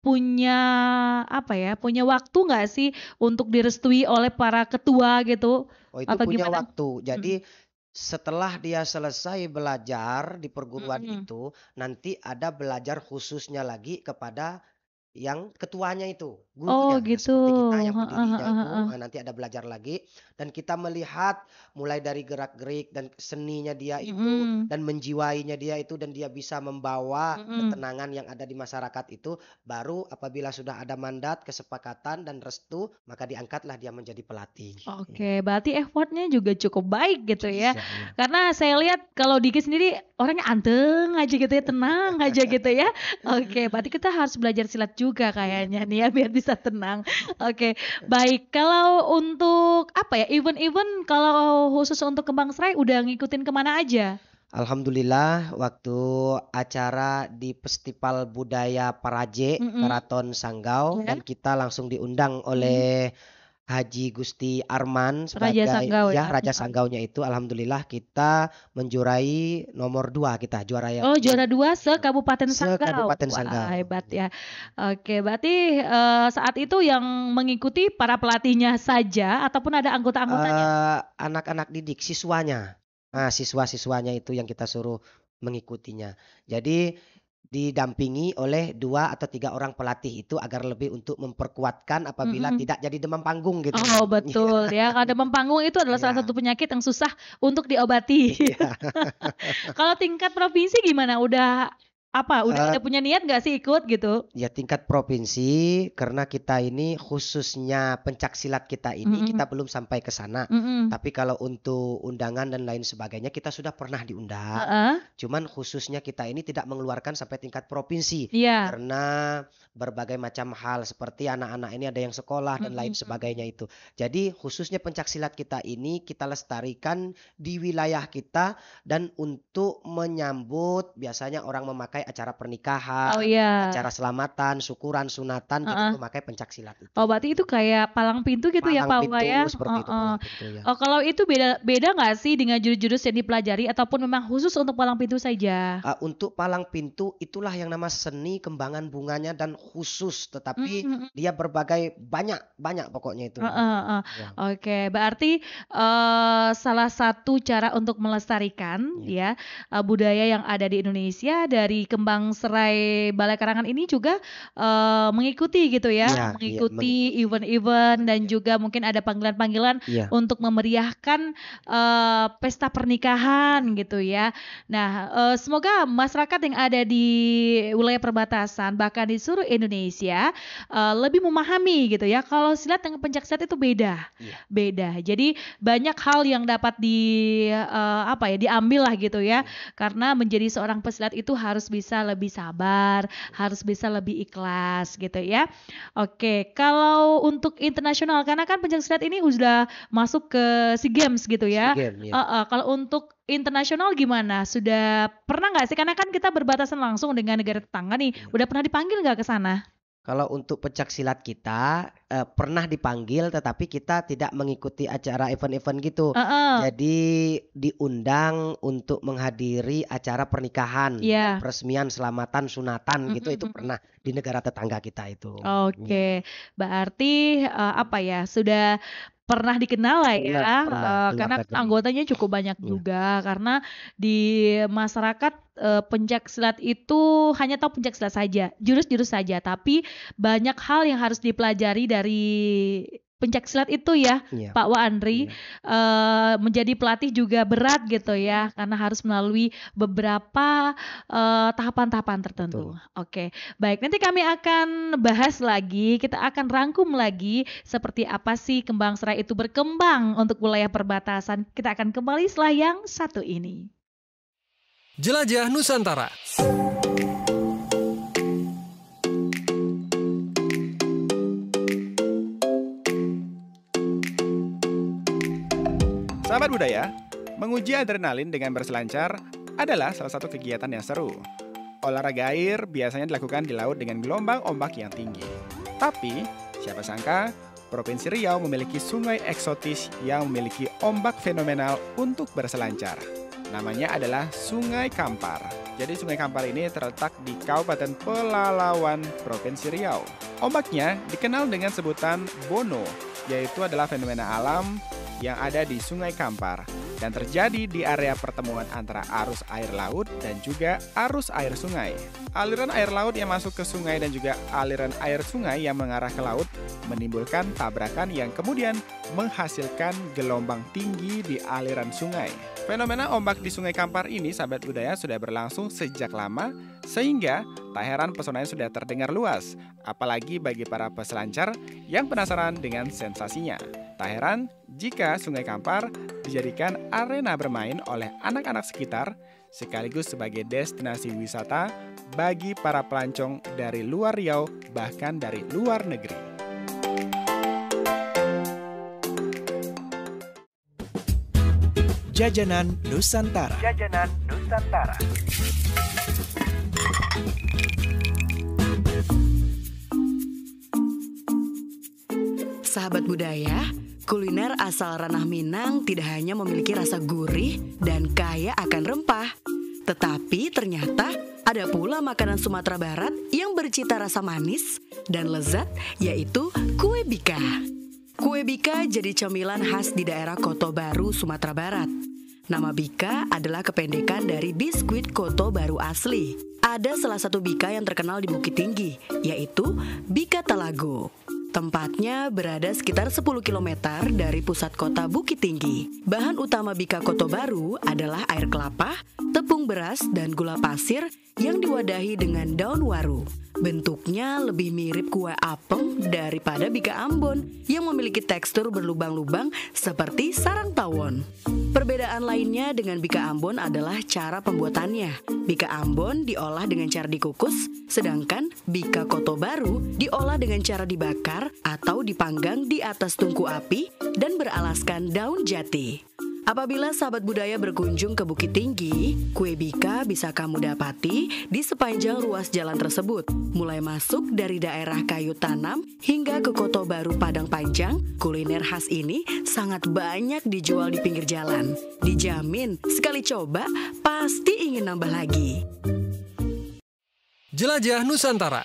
Punya waktu nggak sih untuk direstui oleh para ketua gitu? Oh, itu punya waktu. Jadi setelah dia selesai belajar di perguruan itu, nanti ada belajar khususnya lagi kepada yang ketuanya itu, gurunya. Oh gitu. Seperti kita yang pendirinya itu, nanti ada belajar lagi. Dan kita melihat mulai dari gerak-gerik dan seninya dia itu, dan menjiwainya dia itu, dan dia bisa membawa ketenangan yang ada di masyarakat itu. Baru apabila sudah ada mandat, kesepakatan, dan restu, maka diangkatlah dia menjadi pelatih. Oke, berarti effortnya juga cukup baik gitu ya. Karena saya lihat kalau Diki sendiri orangnya anteng aja gitu ya, tenang aja gitu ya. Oke, berarti kita harus belajar silat juga kayaknya nih ya, biar bisa tenang. Oke, baik. Kalau untuk apa ya, event-event kalau khusus untuk Kembang Serai udah ngikutin kemana aja? Alhamdulillah waktu acara di Festival Budaya Paraje Keraton Sanggau, dan kita langsung diundang oleh Haji Gusti Arman sebagai Raja Sanggau ya. Raja Sanggaunya itu alhamdulillah kita menjuarai nomor 2 kita juara yang. Oh, juara 2 se-Kabupaten Sanggau. Se-Kabupaten Sanggau. Hebat ya. Oke, berarti saat itu yang mengikuti para pelatihnya saja ataupun ada anggota-anggotanya? Anak-anak didik, siswanya. Nah, siswa-siswanya itu yang kita suruh mengikutinya. Jadi didampingi oleh 2 atau 3 orang pelatih itu agar lebih untuk memperkuatkan apabila tidak jadi demam panggung gitu. Oh betul ya, kalau demam panggung itu adalah salah satu penyakit yang susah untuk diobati. Kalau tingkat provinsi gimana? Udah ada punya niat nggak sih ikut gitu? Ya tingkat provinsi karena kita ini khususnya pencaksilat kita ini kita belum sampai ke sana. Tapi kalau untuk undangan dan lain sebagainya kita sudah pernah diundang. Cuman khususnya kita ini tidak mengeluarkan sampai tingkat provinsi karena berbagai macam hal seperti anak-anak ini ada yang sekolah dan lain sebagainya itu. Jadi khususnya pencaksilat kita ini kita lestarikan di wilayah kita dan untuk menyambut biasanya orang memakai acara pernikahan, acara selamatan, syukuran, sunatan, gitu memakai pencaksilat itu. Oh, berarti itu kayak palang pintu gitu ya Pak Wa ya? Seperti itu, palang pintu, ya. Oh, kalau itu beda nggak sih dengan jurus-jurus yang dipelajari ataupun memang khusus untuk palang pintu saja? Untuk palang pintu itulah yang nama seni kembangan bunganya dan khusus, tetapi dia berbagai banyak pokoknya itu. Oke, berarti salah satu cara untuk melestarikan budaya yang ada di Indonesia dari Kembang Serai Balai Karangan ini juga mengikuti gitu ya, mengikuti event-event dan juga mungkin ada panggilan-panggilan untuk memeriahkan pesta pernikahan gitu ya. Nah, semoga masyarakat yang ada di wilayah perbatasan bahkan di seluruh Indonesia lebih memahami gitu ya kalau silat dengan pencaksilat itu beda. Jadi banyak hal yang dapat diambil lah gitu ya. Karena menjadi seorang pesilat itu harus bisa lebih sabar, harus bisa lebih ikhlas gitu ya. Oke, kalau untuk internasional karena kan pencaksilat ini sudah masuk ke SEA Games gitu ya. Kalau untuk internasional gimana? Sudah pernah nggak sih? Karena kan kita berbatasan langsung dengan negara tetangga nih. Udah pernah dipanggil nggak ke sana? Kalau untuk pencaksilat kita pernah dipanggil, tetapi kita tidak mengikuti acara event-event gitu. Jadi diundang untuk menghadiri acara pernikahan, peresmian, selamatan, sunatan gitu. Itu pernah di negara tetangga kita itu. Oke, berarti sudah pernah dikenal lah ya, karena anggotanya cukup banyak juga. Karena di masyarakat pencaksilat itu hanya tahu pencaksilat saja, jurus-jurus saja, tapi banyak hal yang harus dipelajari dari pencaksilat itu ya, Pak Wa Andri. Menjadi pelatih juga berat gitu ya, karena harus melalui beberapa tahapan-tahapan tertentu. Oke, baik, nanti kami akan bahas lagi, kita akan rangkum lagi seperti apa sih kembang serai itu berkembang untuk wilayah perbatasan. Kita akan kembali setelah yang satu ini. Jelajah Nusantara. Sahabat budaya, menguji adrenalin dengan berselancar adalah salah satu kegiatan yang seru. Olahraga air biasanya dilakukan di laut dengan gelombang ombak yang tinggi. Tapi, siapa sangka, Provinsi Riau memiliki sungai eksotis yang memiliki ombak fenomenal untuk berselancar. Namanya adalah Sungai Kampar. Jadi Sungai Kampar ini terletak di Kabupaten Pelalawan, Provinsi Riau. Ombaknya dikenal dengan sebutan Bono, yaitu adalah fenomena alam yang ada di Sungai Kampar dan terjadi di area pertemuan antara arus air laut dan juga arus air sungai. Aliran air laut yang masuk ke sungai dan juga aliran air sungai yang mengarah ke laut menimbulkan tabrakan yang kemudian menghasilkan gelombang tinggi di aliran sungai. Fenomena ombak di Sungai Kampar ini, sahabat budaya, sudah berlangsung sejak lama sehingga tak heran pesonanya sudah terdengar luas, apalagi bagi para peselancar yang penasaran dengan sensasinya. Tak heran jika Sungai Kampar dijadikan arena bermain oleh anak-anak sekitar sekaligus sebagai destinasi wisata bagi para pelancong dari luar Riau bahkan dari luar negeri. Jajanan Nusantara. Jajanan Nusantara. Sahabat budaya, kuliner asal ranah Minang tidak hanya memiliki rasa gurih dan kaya akan rempah, tetapi ternyata ada pula makanan Sumatera Barat yang bercita rasa manis dan lezat, yaitu kue bika. Kue bika jadi camilan khas di daerah Koto Baru, Sumatera Barat. Nama bika adalah kependekan dari biskuit Koto Baru asli. Ada salah satu bika yang terkenal di Bukit Tinggi, yaitu Bika Talago. Tempatnya berada sekitar 10 km dari pusat kota Bukit Tinggi. Bahan utama bika Koto Baru adalah air kelapa, tepung beras, dan gula pasir yang diwadahi dengan daun waru. Bentuknya lebih mirip kue apem daripada bika Ambon yang memiliki tekstur berlubang-lubang seperti sarang tawon. Perbedaan lainnya dengan bika Ambon adalah cara pembuatannya. Bika Ambon diolah dengan cara dikukus, sedangkan bika Koto Baru diolah dengan cara dibakar atau dipanggang di atas tungku api dan beralaskan daun jati. Apabila sahabat budaya berkunjung ke Bukit Tinggi, kue bika bisa kamu dapati di sepanjang ruas jalan tersebut. Mulai masuk dari daerah Kayu Tanam hingga ke Koto Baru Padang Panjang, kuliner khas ini sangat banyak dijual di pinggir jalan. Dijamin, sekali coba pasti ingin nambah lagi. Jelajah Nusantara.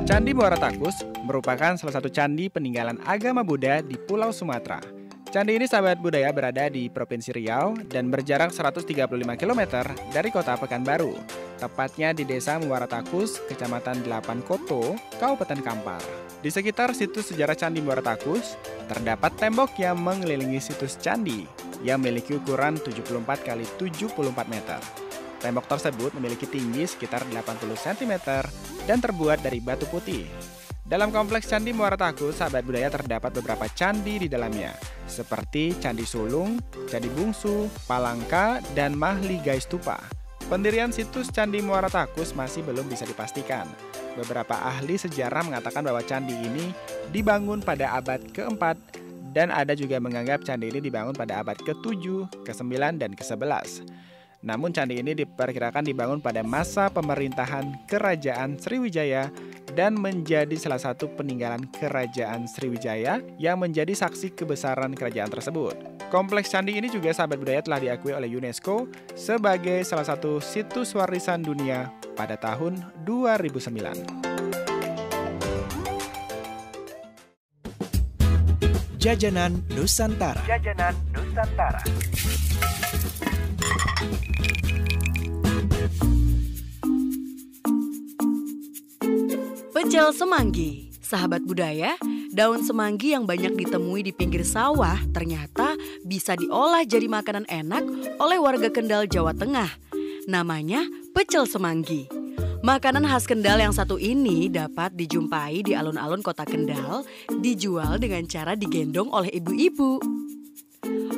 Candi Muara Takus merupakan salah satu candi peninggalan agama Buddha di Pulau Sumatera. Candi ini sahabat budaya berada di Provinsi Riau dan berjarak 135 km dari kota Pekanbaru, tepatnya di Desa Muara Takus, Kecamatan 8 Koto, Kabupaten Kampar. Di sekitar situs sejarah Candi Muara Takus, terdapat tembok yang mengelilingi situs candi yang memiliki ukuran 74 x 74 meter. Tembok tersebut memiliki tinggi sekitar 80 cm dan terbuat dari batu putih. Dalam kompleks Candi Muara Takus, sahabat budaya terdapat beberapa candi di dalamnya, seperti Candi Sulung, Candi Bungsu, Palangka, dan Mahligai Stupa. Pendirian situs Candi Muara Takus masih belum bisa dipastikan. Beberapa ahli sejarah mengatakan bahwa candi ini dibangun pada abad ke-4 dan ada juga menganggap candi ini dibangun pada abad ke-7, ke-9, dan ke-11. Namun candi ini diperkirakan dibangun pada masa pemerintahan Kerajaan Sriwijaya dan menjadi salah satu peninggalan Kerajaan Sriwijaya yang menjadi saksi kebesaran kerajaan tersebut. Kompleks candi ini juga sahabat budaya telah diakui oleh UNESCO sebagai salah satu situs warisan dunia pada tahun 2009. Jajanan Nusantara. Jajanan Nusantara. Pecel semanggi. Sahabat budaya, daun semanggi yang banyak ditemui di pinggir sawah ternyata bisa diolah jadi makanan enak oleh warga Kendal, Jawa Tengah. Namanya pecel semanggi. Makanan khas Kendal yang satu ini dapat dijumpai di alun-alun kota Kendal, dijual dengan cara digendong oleh ibu-ibu.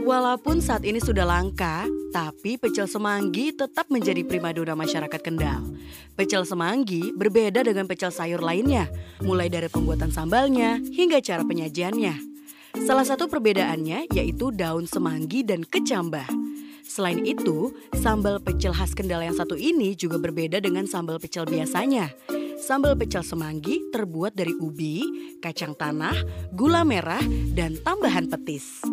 Walaupun saat ini sudah langka, tapi pecel semanggi tetap menjadi primadona masyarakat Kendal. Pecel semanggi berbeda dengan pecel sayur lainnya, mulai dari pembuatan sambalnya hingga cara penyajiannya. Salah satu perbedaannya yaitu daun semanggi dan kecambah. Selain itu, sambal pecel khas Kendal yang satu ini juga berbeda dengan sambal pecel biasanya. Sambal pecel semanggi terbuat dari ubi, kacang tanah, gula merah, dan tambahan petis.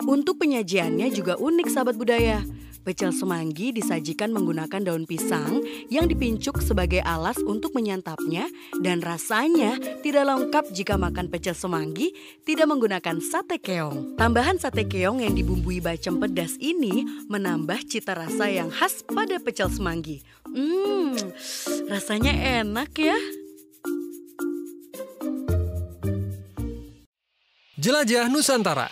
Untuk penyajiannya juga unik sahabat budaya. Pecel semanggi disajikan menggunakan daun pisang yang dipincuk sebagai alas untuk menyantapnya dan rasanya tidak lengkap jika makan pecel semanggi tidak menggunakan sate keong. Tambahan sate keong yang dibumbui bacem pedas ini menambah cita rasa yang khas pada pecel semanggi. Rasanya enak ya. Jelajah Nusantara.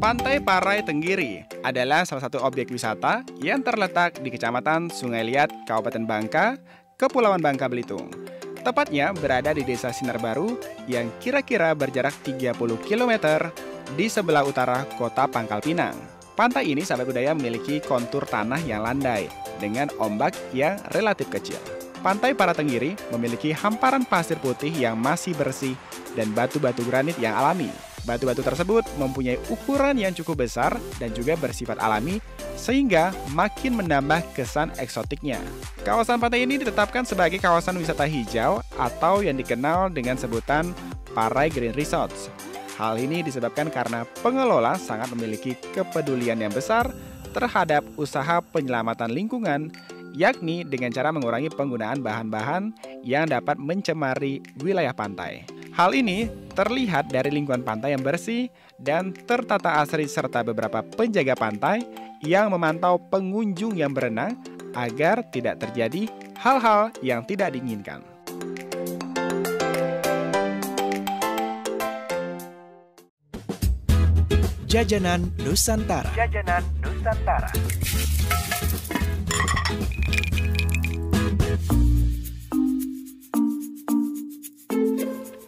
Pantai Parai Tenggiri adalah salah satu objek wisata yang terletak di Kecamatan Sungai Liat, Kabupaten Bangka, Kepulauan Bangka Belitung. Tepatnya berada di Desa Sinar Baru yang kira-kira berjarak 30 km di sebelah utara kota Pangkal Pinang. Pantai ini sahabat budaya memiliki kontur tanah yang landai dengan ombak yang relatif kecil. Pantai Paratenggiri memiliki hamparan pasir putih yang masih bersih dan batu-batu granit yang alami. Batu-batu tersebut mempunyai ukuran yang cukup besar dan juga bersifat alami, sehingga makin menambah kesan eksotiknya. Kawasan pantai ini ditetapkan sebagai kawasan wisata hijau atau yang dikenal dengan sebutan Parai Green Resorts. Hal ini disebabkan karena pengelola sangat memiliki kepedulian yang besar terhadap usaha penyelamatan lingkungan, yakni dengan cara mengurangi penggunaan bahan-bahan yang dapat mencemari wilayah pantai. Hal ini terlihat dari lingkungan pantai yang bersih dan tertata asri serta beberapa penjaga pantai yang memantau pengunjung yang berenang agar tidak terjadi hal-hal yang tidak diinginkan. Jajanan Nusantara. Jajanan Nusantara.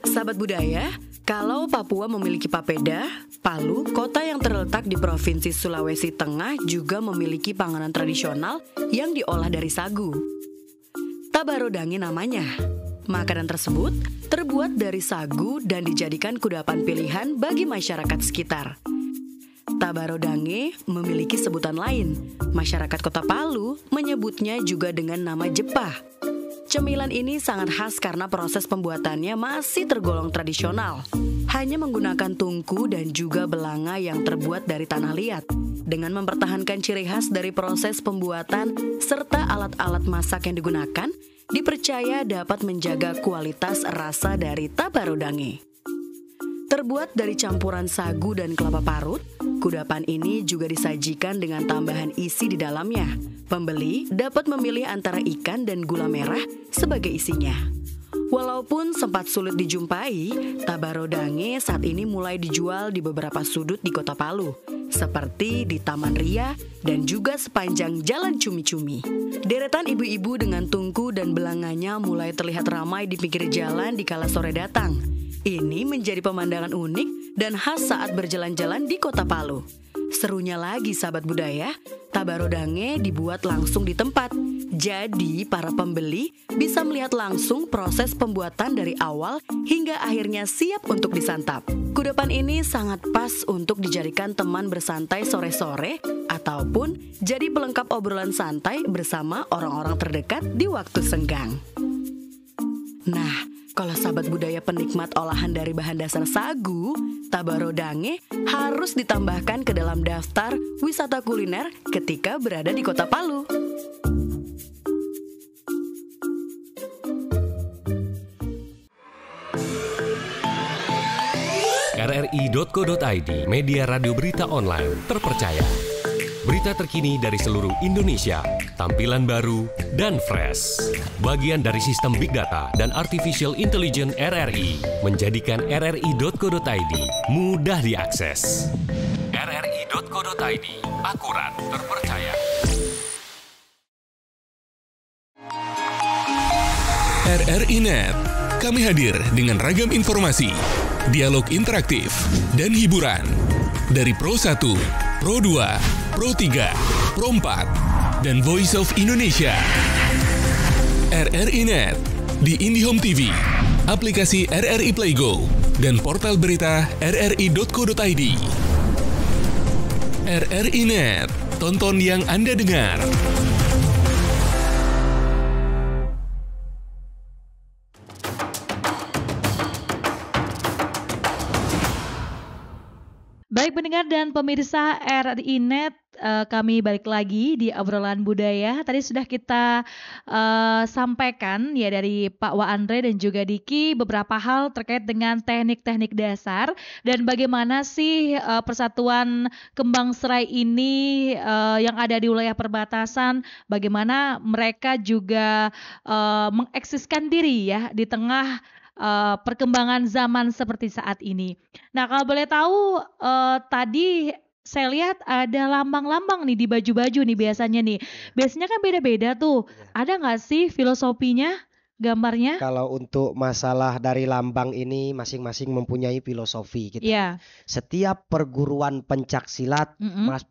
Sahabat budaya, kalau Papua memiliki Papeda, Palu, kota yang terletak di Provinsi Sulawesi Tengah juga memiliki panganan tradisional yang diolah dari sagu. Tabarodangi namanya. Makanan tersebut terbuat dari sagu dan dijadikan kudapan pilihan bagi masyarakat sekitar. Tabarodange memiliki sebutan lain. Masyarakat Kota Palu menyebutnya juga dengan nama jepah. Cemilan ini sangat khas karena proses pembuatannya masih tergolong tradisional. Hanya menggunakan tungku dan juga belanga yang terbuat dari tanah liat. Dengan mempertahankan ciri khas dari proses pembuatan serta alat-alat masak yang digunakan, dipercaya dapat menjaga kualitas rasa dari tabarodange. Terbuat dari campuran sagu dan kelapa parut, kudapan ini juga disajikan dengan tambahan isi di dalamnya. Pembeli dapat memilih antara ikan dan gula merah sebagai isinya. Walaupun sempat sulit dijumpai, tabarodange saat ini mulai dijual di beberapa sudut di Kota Palu, seperti di Taman Ria dan juga sepanjang Jalan Cumi-Cumi. Deretan ibu-ibu dengan tungku dan belanganya mulai terlihat ramai di pinggir jalan di kala sore datang. Ini menjadi pemandangan unik dan khas saat berjalan-jalan di Kota Palu. Serunya lagi sahabat budaya, tabarodange dibuat langsung di tempat. Jadi para pembeli bisa melihat langsung proses pembuatan dari awal hingga akhirnya siap untuk disantap. Kudapan ini sangat pas untuk dijadikan teman bersantai sore-sore ataupun jadi pelengkap obrolan santai bersama orang-orang terdekat di waktu senggang. Nah, kalau sahabat budaya penikmat olahan dari bahan dasar sagu, tabarodange harus ditambahkan ke dalam daftar wisata kuliner ketika berada di Kota Palu. rri.co.id, media radio berita online terpercaya. Berita terkini dari seluruh Indonesia, tampilan baru dan fresh. Bagian dari sistem Big Data dan Artificial Intelligence RRI menjadikan rri.co.id mudah diakses. rri.co.id, akurat, terpercaya. RRI.net, kami hadir dengan ragam informasi, dialog interaktif, dan hiburan. Dari Pro 1, Pro 2, Pro 3, Pro 4, dan Voice of Indonesia. RRI.net di IndiHome TV, aplikasi RRI Playgo, dan portal berita rri.co.id. RRI.net, tonton yang Anda dengar. Baik pendengar dan pemirsa RRI.net, kami balik lagi di obrolan budaya. Tadi sudah kita sampaikan ya dari Pak Wa Andre dan juga Diki beberapa hal terkait dengan teknik-teknik dasar dan bagaimana sih Persatuan Kembang Serai ini yang ada di wilayah perbatasan, bagaimana mereka juga mengeksiskan diri ya di tengah perkembangan zaman seperti saat ini. Nah, kalau boleh tahu tadi saya lihat ada lambang-lambang nih di baju-baju nih biasanya nih. Biasanya kan beda-beda tuh. Ada nggak sih filosofinya? gambarnya? Kalau untuk masalah dari lambang ini masing-masing mempunyai filosofi kita. Iya. Setiap perguruan pencaksilat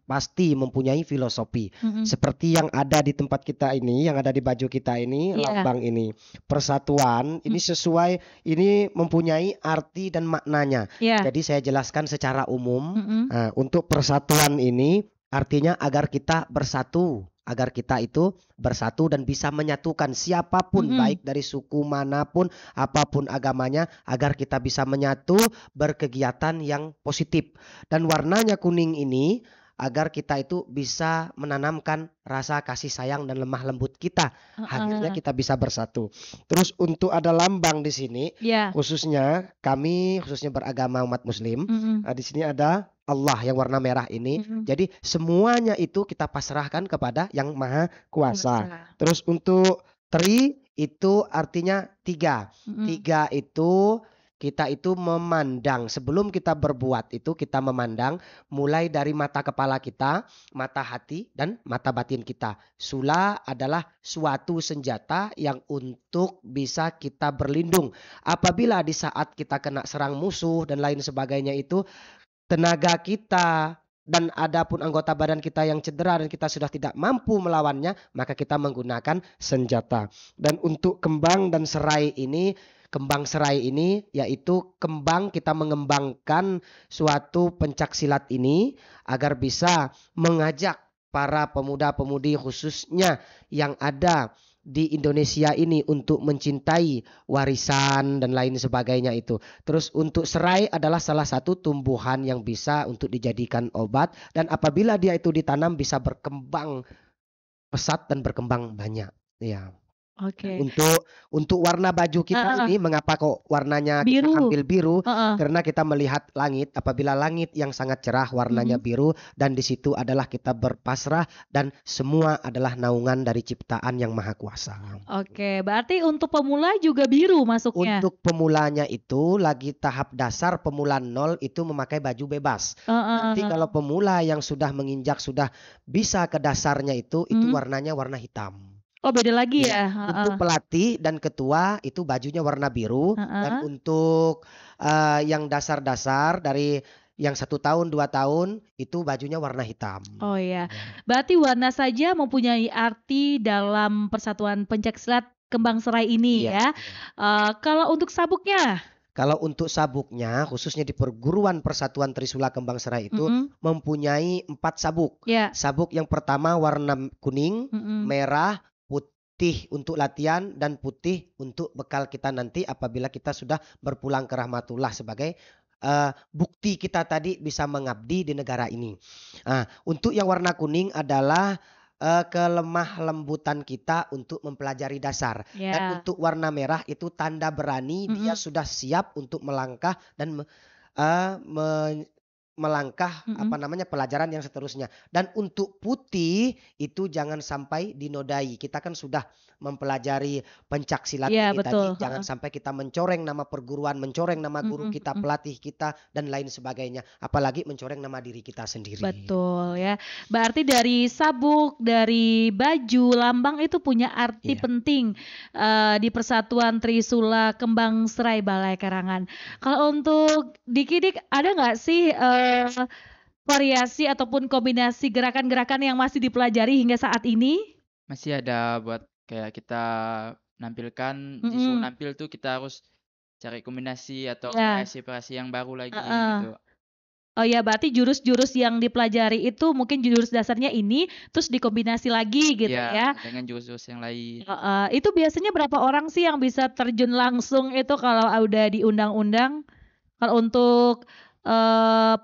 pasti mempunyai filosofi. Seperti yang ada di tempat kita ini, yang ada di baju kita ini, lambang ini. Persatuan ini sesuai, ini mempunyai arti dan maknanya. Jadi saya jelaskan secara umum. Nah, untuk persatuan ini artinya agar kita bersatu. Agar kita itu bersatu dan bisa menyatukan siapapun, baik dari suku manapun, apapun agamanya, agar kita bisa menyatu berkegiatan yang positif. Dan warnanya kuning ini agar kita itu bisa menanamkan rasa kasih sayang dan lemah lembut kita. Akhirnya kita bisa bersatu. Terus untuk ada lambang di sini, khususnya kami, khususnya beragama umat Muslim, di sini ada Allah yang warna merah ini. Jadi semuanya itu kita pasrahkan kepada yang Maha Kuasa. Terus untuk tri itu artinya tiga. Tiga itu kita itu memandang, sebelum kita berbuat itu kita memandang mulai dari mata kepala kita, mata hati, dan mata batin kita. Sula adalah suatu senjata yang untuk bisa kita berlindung. Apabila di saat kita kena serang musuh dan lain sebagainya itu, tenaga kita dan adapun anggota badan kita yang cedera dan kita sudah tidak mampu melawannya, maka kita menggunakan senjata. Dan untuk kembang dan serai ini, kembang serai ini yaitu kembang, kita mengembangkan suatu pencaksilat ini agar bisa mengajak para pemuda-pemudi khususnya yang ada di Indonesia ini untuk mencintai warisan dan lain sebagainya itu. Terus untuk serai adalah salah satu tumbuhan yang bisa untuk dijadikan obat, dan apabila dia itu ditanam bisa berkembang pesat dan berkembang banyak. Ya. Oke. Untuk warna baju kita ini, mengapa kok warnanya biru. Kita ambil biru? Karena kita melihat langit, apabila langit yang sangat cerah warnanya biru, dan di situ adalah kita berpasrah dan semua adalah naungan dari ciptaan yang Maha Kuasa. Oke, berarti untuk pemula juga biru masuknya. Untuk pemulanya itu lagi tahap dasar, pemula 0 itu memakai baju bebas. Nanti kalau pemula yang sudah menginjak, sudah bisa ke dasarnya itu warnanya warna hitam. Oh, beda lagi ya. Untuk pelatih dan ketua itu bajunya warna biru. Dan untuk yang dasar-dasar dari yang 1 tahun 2 tahun itu bajunya warna hitam. Oh ya, berarti warna saja mempunyai arti dalam persatuan pencaksilat kembang serai ini ya. Kalau untuk sabuknya? Kalau untuk sabuknya, khususnya di perguruan Persatuan Trisula Kembang Serai itu mempunyai 4 sabuk. Sabuk yang pertama warna kuning, merah, putih untuk latihan, dan putih untuk bekal kita nanti apabila kita sudah berpulang ke rahmatullah sebagai bukti kita tadi bisa mengabdi di negara ini. Untuk yang warna kuning adalah kelemah lembutan kita untuk mempelajari dasar. Dan untuk warna merah itu tanda berani, dia sudah siap untuk melangkah dan melangkah pelajaran yang seterusnya. Dan untuk putih itu jangan sampai dinodai. Kita kan sudah mempelajari pencaksilat ini tadi. Jangan sampai kita mencoreng nama perguruan, mencoreng nama guru kita, pelatih kita, dan lain sebagainya. Apalagi mencoreng nama diri kita sendiri. Betul ya. Berarti dari sabuk, dari baju, lambang itu punya arti penting di Persatuan Trisula Kembang Serai Balai Karangan. Kalau untuk Dik ada nggak sih variasi ataupun kombinasi gerakan-gerakan yang masih dipelajari hingga saat ini? Masih ada, buat kayak kita nampilkan, disuruh nampil tuh kita harus cari kombinasi atau variasi yang baru lagi gitu. Oh ya, berarti jurus-jurus yang dipelajari itu mungkin jurus dasarnya ini, terus dikombinasi lagi gitu ya. Dengan jurus-jurus yang lain. Itu biasanya berapa orang sih yang bisa terjun langsung itu kalau udah diundang-undang? Kalau untuk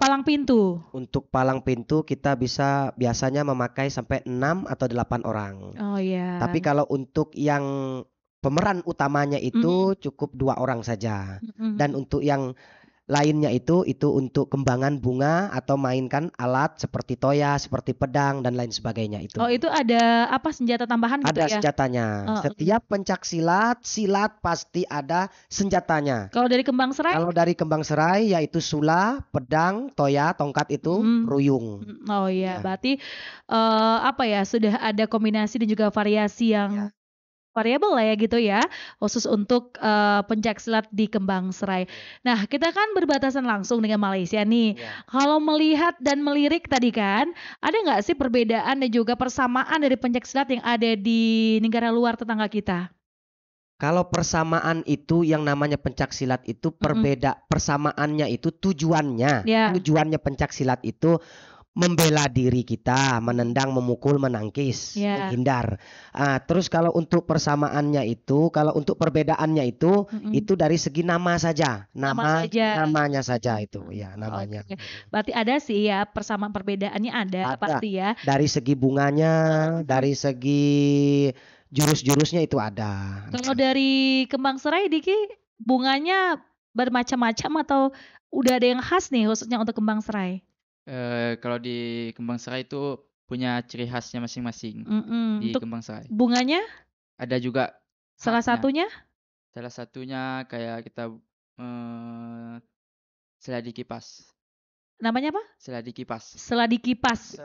palang pintu. Untuk palang pintu kita bisa biasanya memakai sampai 6 atau 8 orang. Oh iya. Tapi kalau untuk yang pemeran utamanya itu cukup 2 orang saja. Dan untuk yang lainnya itu untuk kembangan bunga atau mainkan alat seperti toya, seperti pedang dan lain sebagainya itu. Oh, itu ada apa senjata tambahan gitu ya? Ada senjatanya. Setiap pencaksilat, silat pasti ada senjatanya. Kalau dari kembang serai? Kalau dari kembang serai yaitu sula, pedang, toya, tongkat itu ruyung. Oh iya, berarti sudah ada kombinasi dan juga variasi yang variabel lah ya gitu ya, khusus untuk pencaksilat di Kembang Serai. Nah, kita kan berbatasan langsung dengan Malaysia nih. Kalau melihat dan melirik tadi kan, ada nggak sih perbedaan dan juga persamaan dari pencaksilat yang ada di negara luar tetangga kita? Kalau persamaan itu yang namanya pencaksilat itu persamaannya itu tujuannya. Tujuannya pencaksilat itu membela diri kita, menendang, memukul, menangkis, menghindar. Terus kalau untuk persamaannya itu, kalau untuk perbedaannya itu dari segi nama saja, namanya saja itu, ya namanya. Berarti ada sih ya persamaan perbedaannya ada pasti ya. Dari segi bunganya, dari segi jurus-jurusnya itu ada. Kalau dari Kembang Serai, Diki, bunganya bermacam-macam atau udah ada yang khas nih khususnya untuk Kembang Serai? Kalau di Kembang Serai itu punya ciri khasnya masing-masing di Untuk Kembang Serai. Bunganya? Ada juga. Salah satunya? Salah satunya kayak kita seladi kipas. Namanya apa? Seladi kipas. Seladi kipas.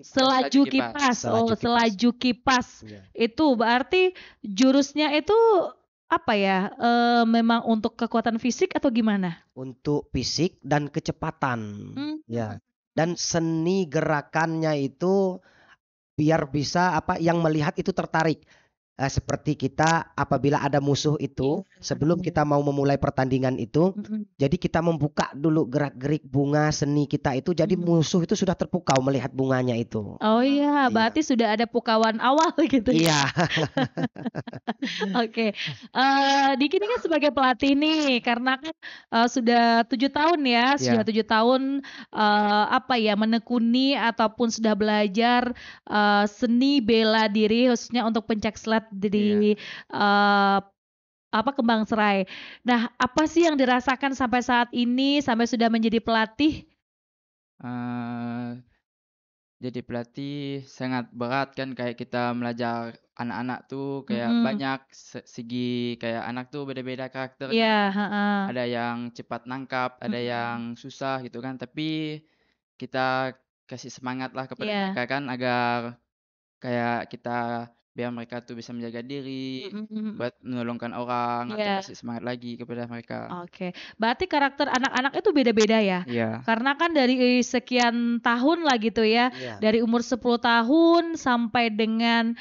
Selaju kipas. Oh, selaju kipas. Itu berarti jurusnya itu apa ya? Memang untuk kekuatan fisik atau gimana? Untuk fisik dan kecepatan. Ya. Dan seni gerakannya itu biar bisa yang melihat itu tertarik. Seperti kita apabila ada musuh itu sebelum kita mau memulai pertandingan itu, jadi kita membuka dulu gerak-gerik bunga seni kita itu, jadi musuh itu sudah terpukau melihat bunganya itu. Oh iya, berarti sudah ada pukauan awal gitu ya. Iya. Oke. Diki ini kan sebagai pelatih nih, karena kan sudah 7 tahun ya, sudah 7 tahun menekuni ataupun sudah belajar seni bela diri khususnya untuk pencaksilat di Kembang Serai. Nah, apa sih yang dirasakan sampai saat ini sampai sudah menjadi pelatih? Jadi pelatih sangat berat kan, kayak kita belajar anak-anak tuh kayak banyak segi, kayak anak tuh beda-beda karakter. Ada yang cepat nangkap, ada yang susah gitu kan. Tapi kita kasih semangat lah kepada mereka kan, agar kayak kita biar mereka tuh bisa menjaga diri, buat menolongkan orang, atau kasih semangat lagi kepada mereka. Oke, berarti karakter anak-anak itu beda-beda ya? Karena kan dari sekian tahun lah gitu ya, dari umur 10 tahun sampai dengan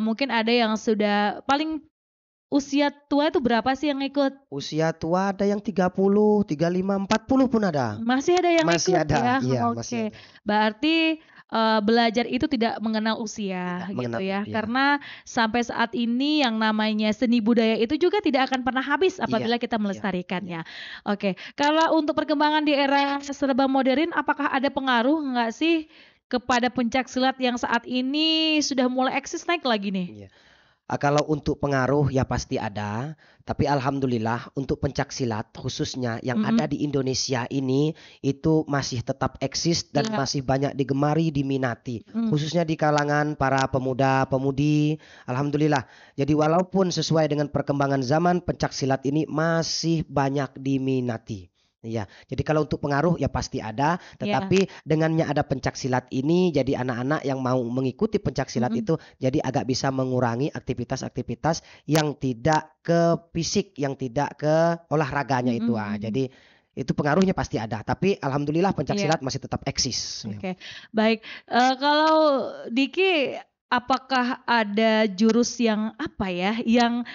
mungkin ada yang sudah paling usia tua itu berapa sih yang ikut? Usia tua ada yang 30, 35, 40 pun ada. Masih ada yang masih ikut ada, ya? Iya, Oke, masih ada. Berarti belajar itu tidak mengenal usia gitu ya, karena sampai saat ini yang namanya seni budaya itu juga tidak akan pernah habis apabila kita melestarikannya. Oke, kalau untuk perkembangan di era serba modern, apakah ada pengaruh nggak sih kepada pencaksilat yang saat ini sudah mulai eksis naik lagi nih? Kalau untuk pengaruh ya pasti ada, tapi alhamdulillah untuk pencaksilat khususnya yang ada di Indonesia ini itu masih tetap eksis dan masih banyak digemari, diminati, khususnya di kalangan para pemuda-pemudi. Alhamdulillah. Jadi walaupun sesuai dengan perkembangan zaman, pencaksilat ini masih banyak diminati. Ya, jadi kalau untuk pengaruh ya pasti ada, tetapi dengannya ada pencaksilat ini, jadi anak-anak yang mau mengikuti pencaksilat itu jadi agak bisa mengurangi aktivitas-aktivitas yang tidak ke fisik, yang tidak ke olahraganya itu. Jadi itu pengaruhnya pasti ada, tapi alhamdulillah pencaksilat masih tetap eksis. Oke, baik. Kalau Diki, apakah ada jurus yang yang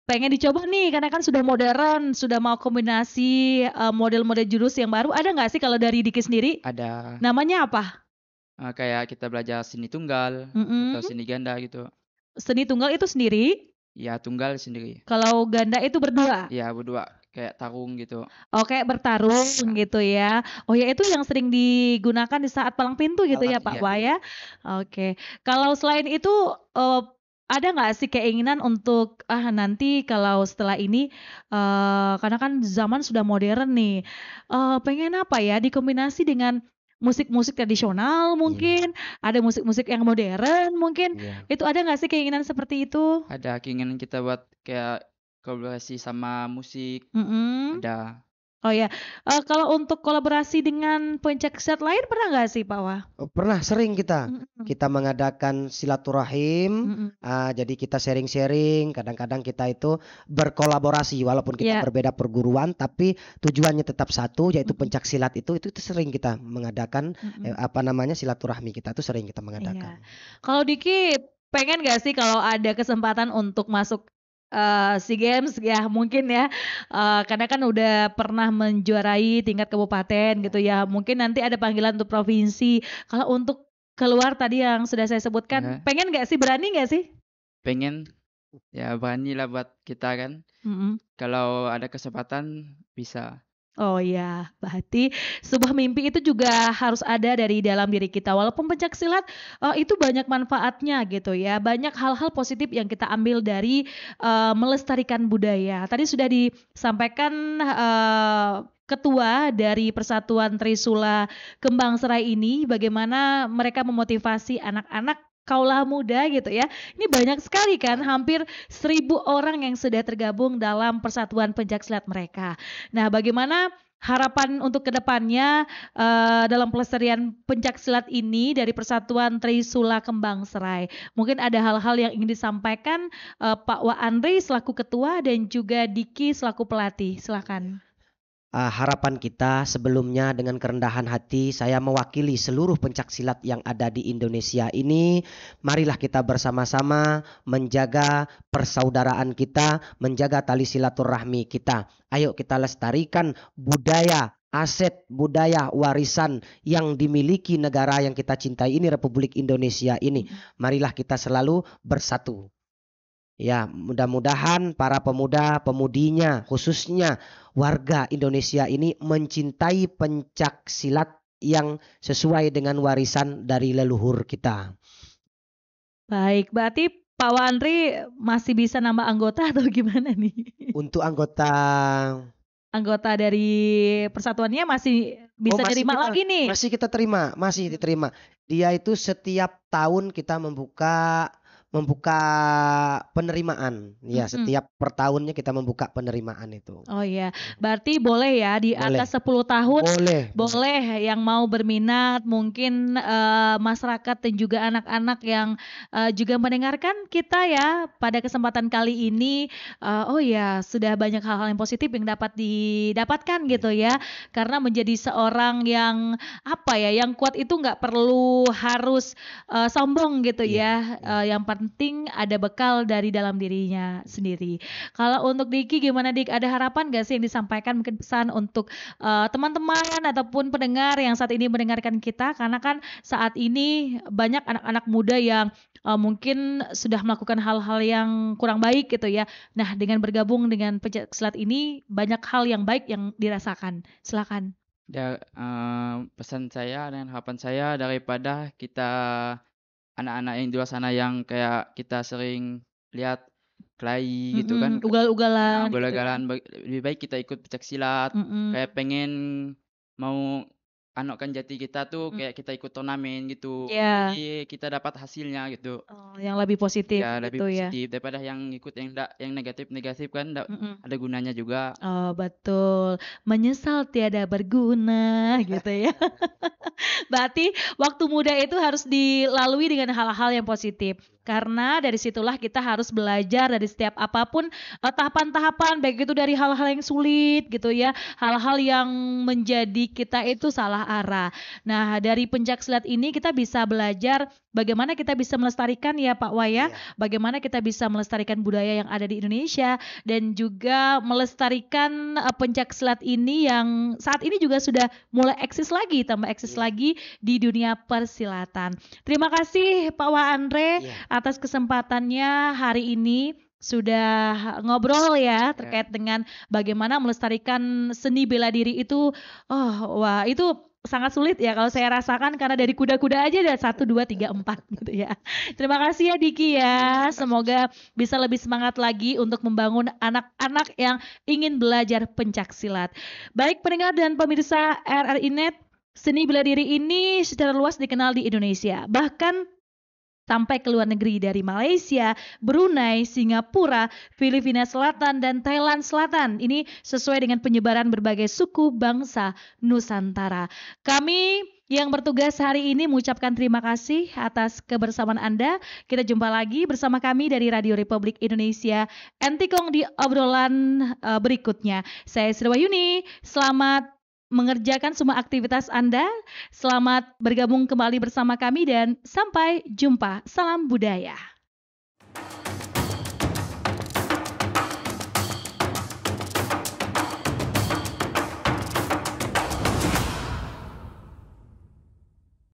pengen dicoba nih, karena kan sudah modern, sudah mau kombinasi model-model jurus yang baru, ada nggak sih kalau dari Diki sendiri? Ada. Namanya apa? Kayak kita belajar seni tunggal atau seni ganda gitu. Seni tunggal itu sendiri? Ya, tunggal sendiri. Kalau ganda itu berdua? Ya, berdua, kayak tarung gitu. Oh, kayak bertarung gitu ya. Oh ya, itu yang sering digunakan di saat palang pintu gitu ya Pak Wah ya. Oke, kalau selain itu ada nggak sih keinginan untuk nanti kalau setelah ini karena kan zaman sudah modern nih, pengen dikombinasi dengan musik-musik tradisional mungkin, ada musik-musik yang modern mungkin, itu ada nggak sih keinginan seperti itu? Ada keinginan kita buat kayak kolaborasi sama musik, ada. Oh ya, kalau untuk kolaborasi dengan pencaksilat lain pernah nggak sih Pak Wah? Pernah, sering kita. Mhm. Kita mengadakan silaturahim, Mhm. jadi kita sharing-sharing, kadang-kadang kita itu berkolaborasi walaupun kita Iya. berbeda perguruan, tapi tujuannya tetap satu, yaitu Mhm. pencaksilat itu sering kita mengadakan, Mhm. silaturahmi kita tuh sering kita Iya. mengadakan. Kalau Diki pengen nggak sih kalau ada kesempatan untuk masuk SEA Games ya mungkin ya, karena kan udah pernah menjuarai tingkat kabupaten gitu ya, mungkin nanti ada panggilan untuk provinsi. Kalau untuk keluar tadi yang sudah saya sebutkan, Ya. pengen nggak sih, berani nggak sih? Pengen, ya beranilah buat kita kan. Mhm. Kalau ada kesempatan bisa. Oh iya, berarti sebuah mimpi itu juga harus ada dari dalam diri kita. Walaupun pencaksilat itu banyak manfaatnya gitu ya, banyak hal-hal positif yang kita ambil dari melestarikan budaya. Tadi sudah disampaikan ketua dari Persatuan Trisula Kembang Serai ini bagaimana mereka memotivasi anak-anak kaulah muda gitu ya. Ini banyak sekali kan, hampir 1.000 orang yang sudah tergabung dalam persatuan pencaksilat mereka. Nah, bagaimana harapan untuk kedepannya dalam pelestarian pencaksilat ini dari Persatuan Trisula Kembang Serai? Mungkin ada hal-hal yang ingin disampaikan Pak Wa Andre selaku ketua dan juga Diki selaku pelatih. Silakan. Harapan kita sebelumnya dengan kerendahan hati saya mewakili seluruh pencaksilat yang ada di Indonesia ini, marilah kita bersama-sama menjaga persaudaraan kita, menjaga tali silaturahmi kita. Ayo kita lestarikan budaya, aset budaya, warisan yang dimiliki negara yang kita cintai ini, Republik Indonesia ini. Marilah kita selalu bersatu. Ya, mudah-mudahan para pemuda-pemudinya, khususnya warga Indonesia ini mencintai pencaksilat yang sesuai dengan warisan dari leluhur kita. Baik, berarti Pak Wandri masih bisa nambah anggota atau gimana nih? Untuk anggota dari persatuannya masih bisa diterima lagi nih? Masih kita terima, masih diterima. Dia itu setiap tahun kita membuka penerimaan. Ya, setiap per tahunnya kita membuka penerimaan itu. Oh iya, berarti boleh ya di Boleh. atas 10 tahun Boleh. yang mau berminat, mungkin masyarakat dan juga anak-anak yang juga mendengarkan kita ya pada kesempatan kali ini. Oh ya, sudah banyak hal-hal yang positif yang dapat didapatkan gitu ya. Karena menjadi seorang yang yang kuat itu nggak perlu harus sombong gitu ya. Yang penting ada bekal dari dalam dirinya sendiri. Kalau untuk Diki gimana Dik? Ada harapan gak sih yang disampaikan, mungkin pesan untuk teman-teman ataupun pendengar yang saat ini mendengarkan kita? Karena kan saat ini banyak anak-anak muda yang mungkin sudah melakukan hal-hal yang kurang baik gitu ya. Nah, dengan bergabung dengan pencaksilat ini banyak hal yang baik yang dirasakan. Silakan. Ya, pesan saya dan harapan saya daripada kita anak-anak yang di luar sana yang kayak kita sering lihat kelahi gitu kan, ugal-ugalan gitu. Lebih baik kita ikut pencaksilat. Kayak pengen mau kan jati kita tuh kayak kita ikut turnamen gitu. Jadi kita dapat hasilnya gitu. Yang lebih positif Ya, lebih gitu positif daripada yang ikut yang negatif kan ada gunanya juga. Oh, betul. Menyesal tiada berguna gitu ya. Berarti waktu muda itu harus dilalui dengan hal-hal yang positif. Karena dari situlah kita harus belajar dari setiap apapun tahapan-tahapan, baik itu dari hal-hal yang sulit gitu ya, hal-hal yang menjadi kita itu salah arah. Nah, dari pencaksilat ini kita bisa belajar bagaimana kita bisa melestarikan ya Pak Waya, bagaimana kita bisa melestarikan budaya yang ada di Indonesia dan juga melestarikan pencaksilat ini yang saat ini juga sudah mulai eksis lagi, tambah eksis lagi di dunia persilatan. Terima kasih Pak Wa Andre atas kesempatannya hari ini sudah ngobrol ya terkait dengan bagaimana melestarikan seni bela diri itu. Wah, itu sangat sulit ya kalau saya rasakan karena dari kuda-kuda aja ada 1, 2, 3, 4 gitu ya. Terima kasih ya Diki ya. Semoga bisa lebih semangat lagi untuk membangun anak-anak yang ingin belajar pencaksilat. Baik pendengar dan pemirsa RRI Net, seni bela diri ini secara luas dikenal di Indonesia. Bahkan sampai ke luar negeri dari Malaysia, Brunei, Singapura, Filipina Selatan, dan Thailand Selatan. Ini sesuai dengan penyebaran berbagai suku bangsa Nusantara. Kami yang bertugas hari ini mengucapkan terima kasih atas kebersamaan Anda. Kita jumpa lagi bersama kami dari Radio Republik Indonesia Entikong di obrolan berikutnya. Saya Sri Wahyuni, selamat mengerjakan semua aktivitas Anda. Selamat bergabung kembali bersama kami dan sampai jumpa. Salam budaya.